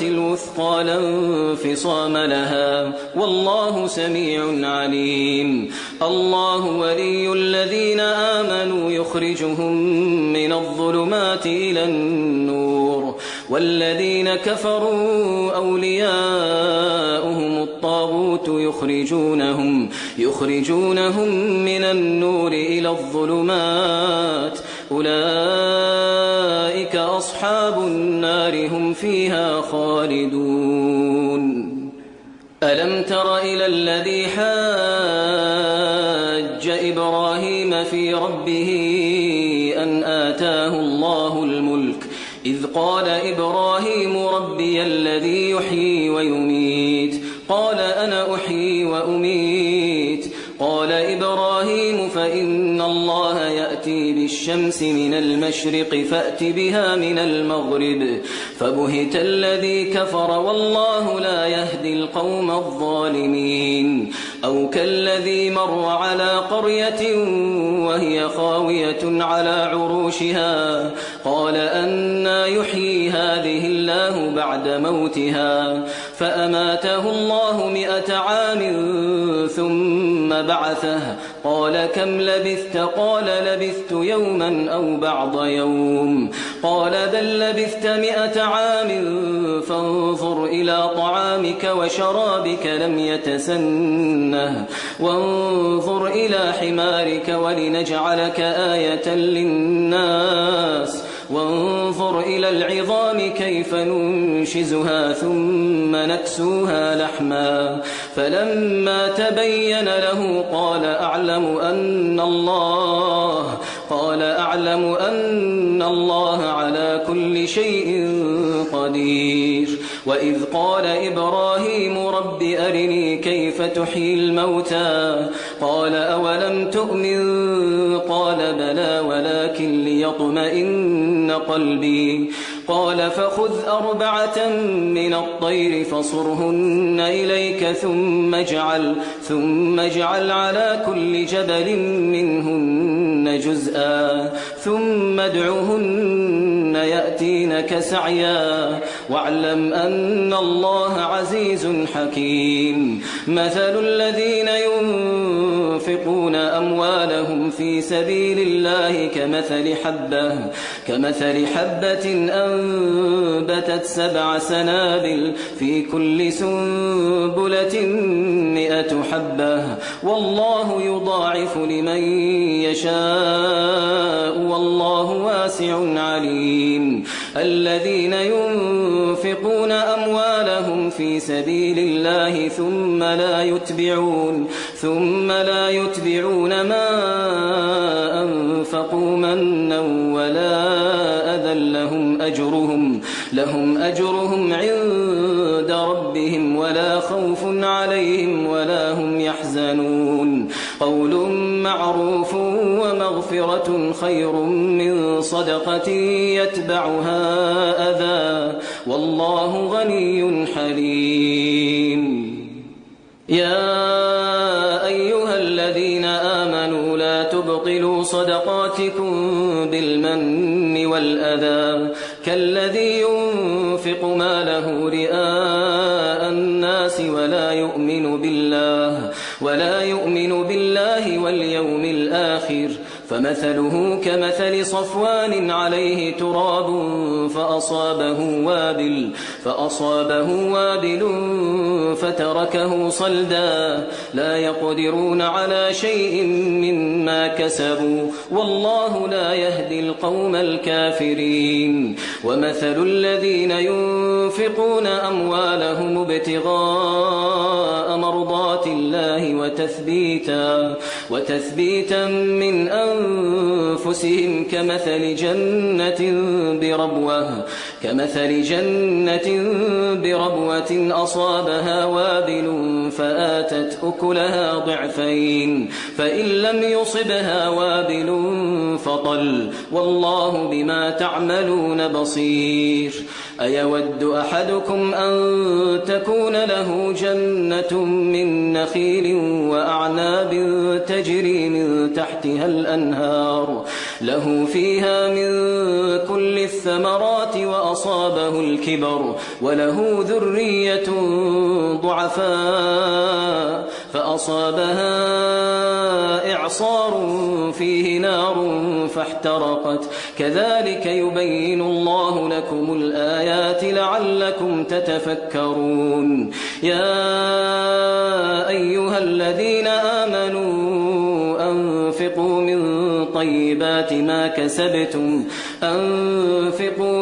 الوثقى لا انفصام لها والله سميع عليم. الله ولي الذين آمنوا يخرجهم من الظلمات إلى النور والذين كفروا أولياؤهم الطاغوت يخرجونهم من النور إلى الظلمات أولئك أصحاب النار هم فيها خالدون. ألم تر إلى الذي حاج إبراهيم في ربه أن آتاه الله الملك إذ قال إبراهيم ربي الذي يحيي ويميت قال أنا أحيي وأميت قال إبراهيم فإن الله يأتي بالشمس من المشرق فأت بها من المغرب فبهت الذي كفر والله لا يهدي القوم الظالمين. أو كالذي مر على قرية وهي خاوية على عروشها قال أنى يحيي هذه الله بعد موتها فأماته الله 100 عام ثم بعثه قال كم لبثت قال لبثت يوما أو بعض يوم قال بل لبثت 100 عام فانظر إلى طعامك وشرابك لم يتسنه وانظر إلى حمارك ولنجعلك آية للناس وانظر إلى العظام كيف ننشزها ثم نكسوها لحما فلما تبين له قال أعلم أن الله على كل شيء قدير. وإذ قال إبراهيم رب أرني كيف تحيي الموتى قال أولم تؤمن قال بلى ولكن ليطمئن قلبي قال فخذ 4 من الطير فصرهن إليك ثم اجعل على كل جبل منهن جزءا ثم ادعهن يأتينك سعيا واعلم أن الله عزيز حكيم. مثل الذين ينفقون أموالهم في سبيل الله كمثل حبة أنبتت 7 سنابل في كل سنبلة 100 حبة والله يضاعف لمن يشاء والله واسع عليم. الذين ينفقون أموالهم في سبيل الله ثم لا يتبعون ما أنفقوا منا ولا أذى لهم أجرهم عند ربهم ولا خوف عليهم ولا هم يحزنون. قول معروف ومغفرة خير من صدقة يتبعها أذى والله غني حليم. يا أيها الذين آمنوا لا تبطلوا صدقاتكم بالمن والأذى كالذي ينفق ماله رئاء الناس ولا يؤمن بالله واليوم الآخر فمثله كمثل صفوان عليه تراب فأصابه وابل فتركه صلدا لا يقدرون على شيء مما كسبوا والله لا يهدي القوم الكافرين. ومثل الذين ينفقون أموالهم ابتغاء مرضات الله وتثبيتا من أنفسهم كمثل جنة بربوة أصابها وابل فآتت أكلها ضعفين فإن لم يصبها وابل فطل والله بما تعملون بصير. أيود أحدكم أن تكون له جنة من نخيل وأعناب تجري من تحتها الأنهار له فيها من كل الثمرات وأصابه الكبر وله ذرية ضعفاء فأصابها إعصار فيه نار فاحترقت كذلك يبين الله لكم الآيات لعلكم تتفكرون يا أيها الذين آمنوا أنفقوا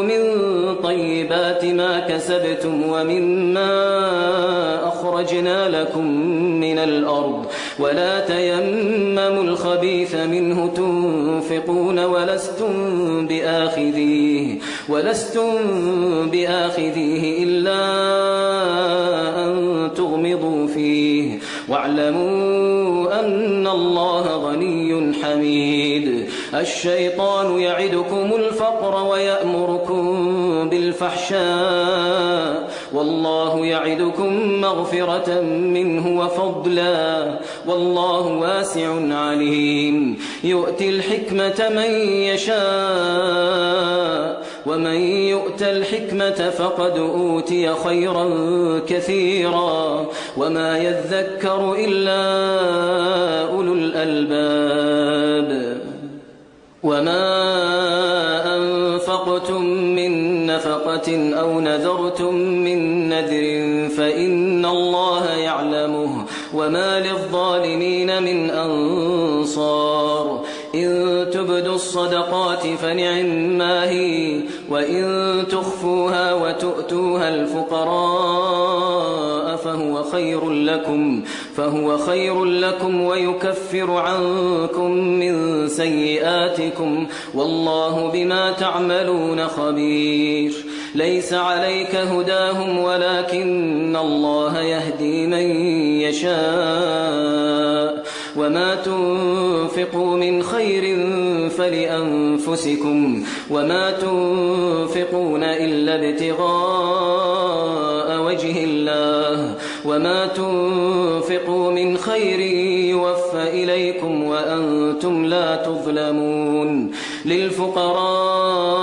من طيبات ما كسبتم ومما أخرجنا لكم من الأرض ولا تيمموا الخبيث منه تنفقون ولستم بآخذيه إلا أن تغمضوا فيه واعلموا أن الله غني حميد الشيطان يعدكم الفقر ويأمركم بالفحشاء والله يعدكم مغفرة منه وفضلا والله واسع عليم يؤتي الحكمة من يشاء ومن يؤت الحكمة فقد أوتي خيرا كثيرا وما يذكر إلا أولو الألباب وما أنفقتم من نفقة أو نذرتم من نذر فإن الله يعلمه وما للظالمين من أنصار إن تبدوا الصدقات فنعما هي وإن تخفوها وتؤتوها الفقراء فهو خير لكم ويكفر عنكم من سيئاتكم والله بما تعملون خبير ليس عليك هداهم ولكن الله يهدي من يشاء وما تنفقوا من خير فلأنفسكم وما تنفقون إلا ابتغاء وجه الله وما تنفقوا من خير يوفى إليكم وأنتم لا تظلمون للفقراء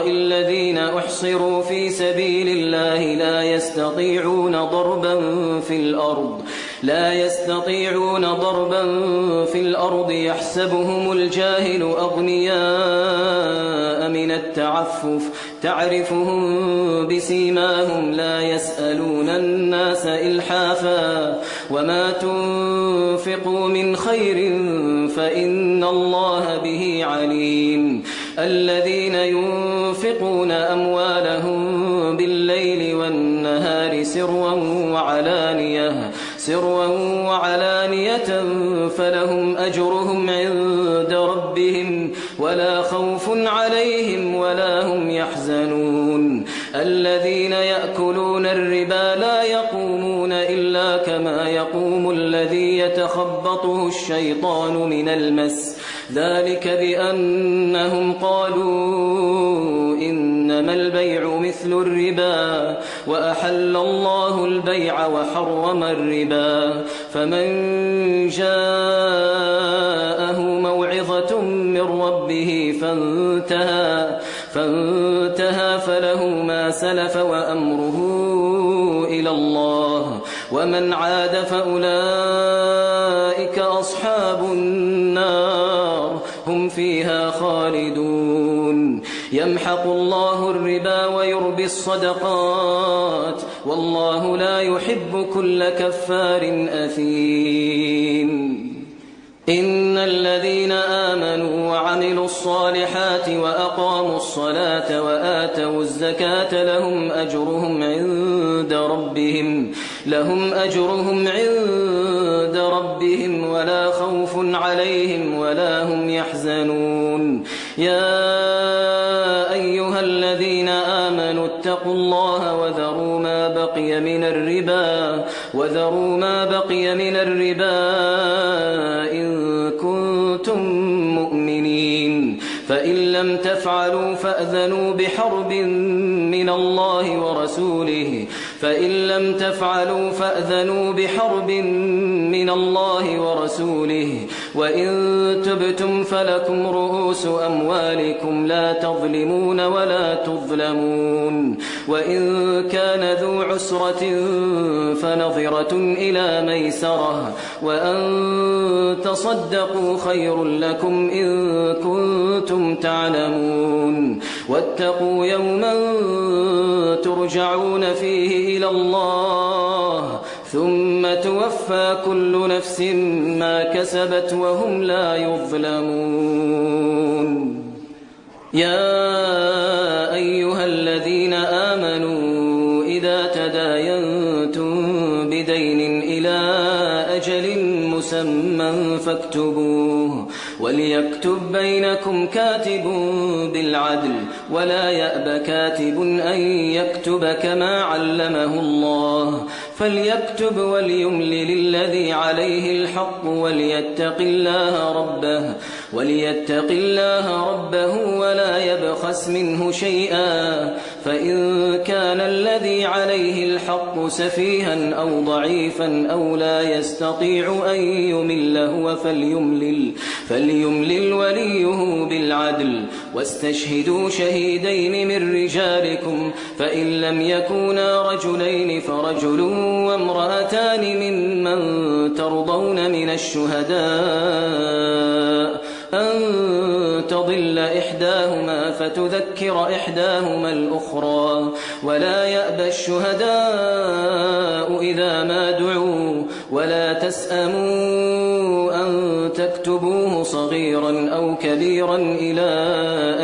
الذين أحصروا في سبيل الله لا يستطيعون ضربا في الأرض يحسبهم الجاهل أغنياء من التعفف تعرفهم بسيماهم لا يسألون الناس إلحافا وما تنفقوا من خير فإن الله به عليم الذين ينفقون أموالهم بالليل والنهار سروا وعلانية فلهم أجرهم عند ربهم ولا خوف عليهم ولا هم يحزنون الذين يأكلون الربا لا يقومون إلا كما يقوم الذي يتخبطه الشيطان من المس ذلك بأنهم قالوا إنما البيع مثل الربا وأحل الله البيع وحرم الربا فمن جاءه موعظة من ربه فانتهى فله ما سلف وأمره إلى الله ومن عاد فأولئك أصحاب النار هم فيها خالدون يمحق الله الربا ويربي الصدقات والله لا يحب كل كفار أثيم إن الذين آمنوا وعملوا الصالحات وأقاموا الصلاة وآتوا الزكاة لهم أجرهم عند ربهم ولا خوف عليهم ولا هم يحزنون يا أيها الذين آمنوا اتقوا الله وذروا ما بقي من الربا إن كنتم مؤمنين فإن لم تفعلوا فأذنوا بحرب من الله ورسوله وإن تبتم فلكم رؤوس أموالكم لا تظلمون ولا تظلمون وإن كان ذو عسرة فنظرة إلى ميسرة وأن تصدقوا خير لكم إن كنتم تعلمون واتقوا يوما ترجعون فيه إلى الله ثم توفى كل نفس ما كسبت وهم لا يظلمون. يا أيها الذين آمنوا إذا تداينتم بدين إلى أجل مسمى فاكتبوه وليكتب بينكم كاتب بالعدل ولا يأب كاتب أن يكتب كما علمه الله فليكتب وليملل الذي عليه الحق وليتق الله ربه ولا يبخس منه شيئا فإن كان الذي عليه الحق سفيها أو ضعيفا أو لا يستطيع أن يمل هو فليملل وليه بالعدل واستشهدوا شهيدين من رجالكم فإن لم يكونا رجلين فرجل وامرأتان ممن ترضون من الشهداء أن تضل إحداهما فتذكر إحداهما الأخرى ولا يأبى الشهداء إذا ما دعوا ولا تسأموا أن تكتبوه صغيرا أو كبيرا إلى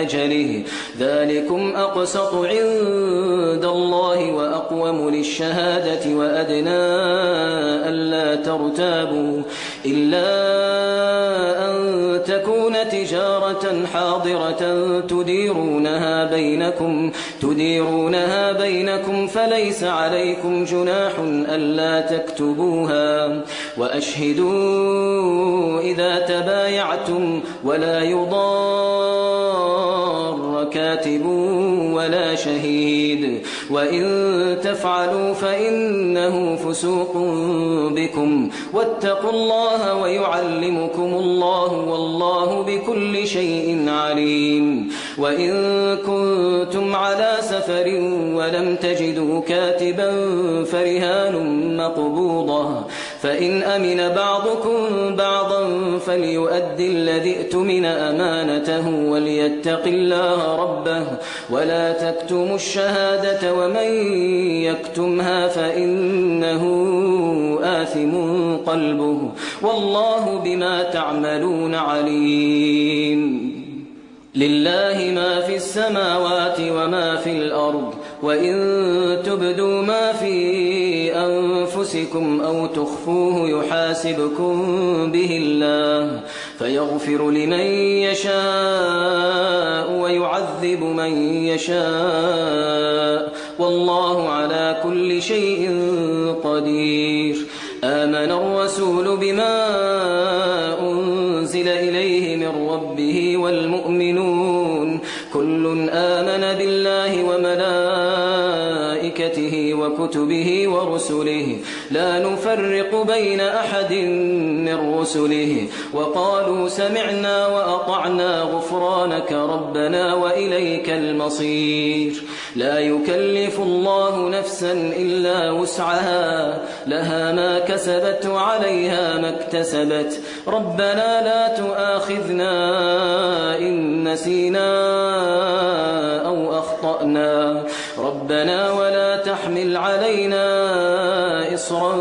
أجله ذلكم أقسط عند الله وأقوم للشهادة وأدنى ألا ترتابوا إلا أن تكون تجارة حاضرة تديرونها بينكم فليس عليكم جناح ألا تكتبوها وأشهدوا إذا تبايعتم ولا يضار كاتب ولا شهيد وإن تفعلوا فإنه فسوق بكم واتقوا الله ويعلمكم الله والله بكل شيء عليم. وإن كنتم على سفر ولم تجدوا كاتبا فرهان مقبوضة فإن أمن بعضكم بعضا فليؤدي الذي اؤتمن أمانته وليتق الله ربه ولا تكتموا الشهادة ومن يكتمها فإنه آثم قلبه والله بما تعملون عليم. لله ما في السماوات وما في الأرض وإن تبدوا ما في أنفسكم أو تخفوه يحاسبكم به الله فيغفر لمن يشاء ويعذب من يشاء والله على كل شيء قدير. آمن الرسول بما أنزل إليه من ربه والمؤمنون كل آمن بالله وملائكته وكتبه ورسله لا نفرق بين أحد من رسله وقالوا سمعنا وأطعنا غفرانك ربنا وإليك المصير. لا يكلف الله نفسا إلا وسعها لها ما كسبت وعليها ما اكتسبت ربنا لا تؤاخذنا إن نسينا أو أخطأنا ربنا ولا تحمل علينا إصرا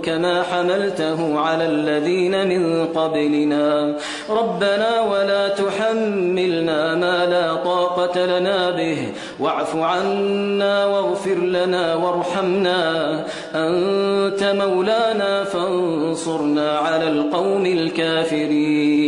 كما حملته على الذين من قبلنا ربنا ولا تحملنا ما لا طاقة لنا به واعف عنا واغفر لنا وارحمنا أنت مولانا فانصرنا على القوم الكافرين.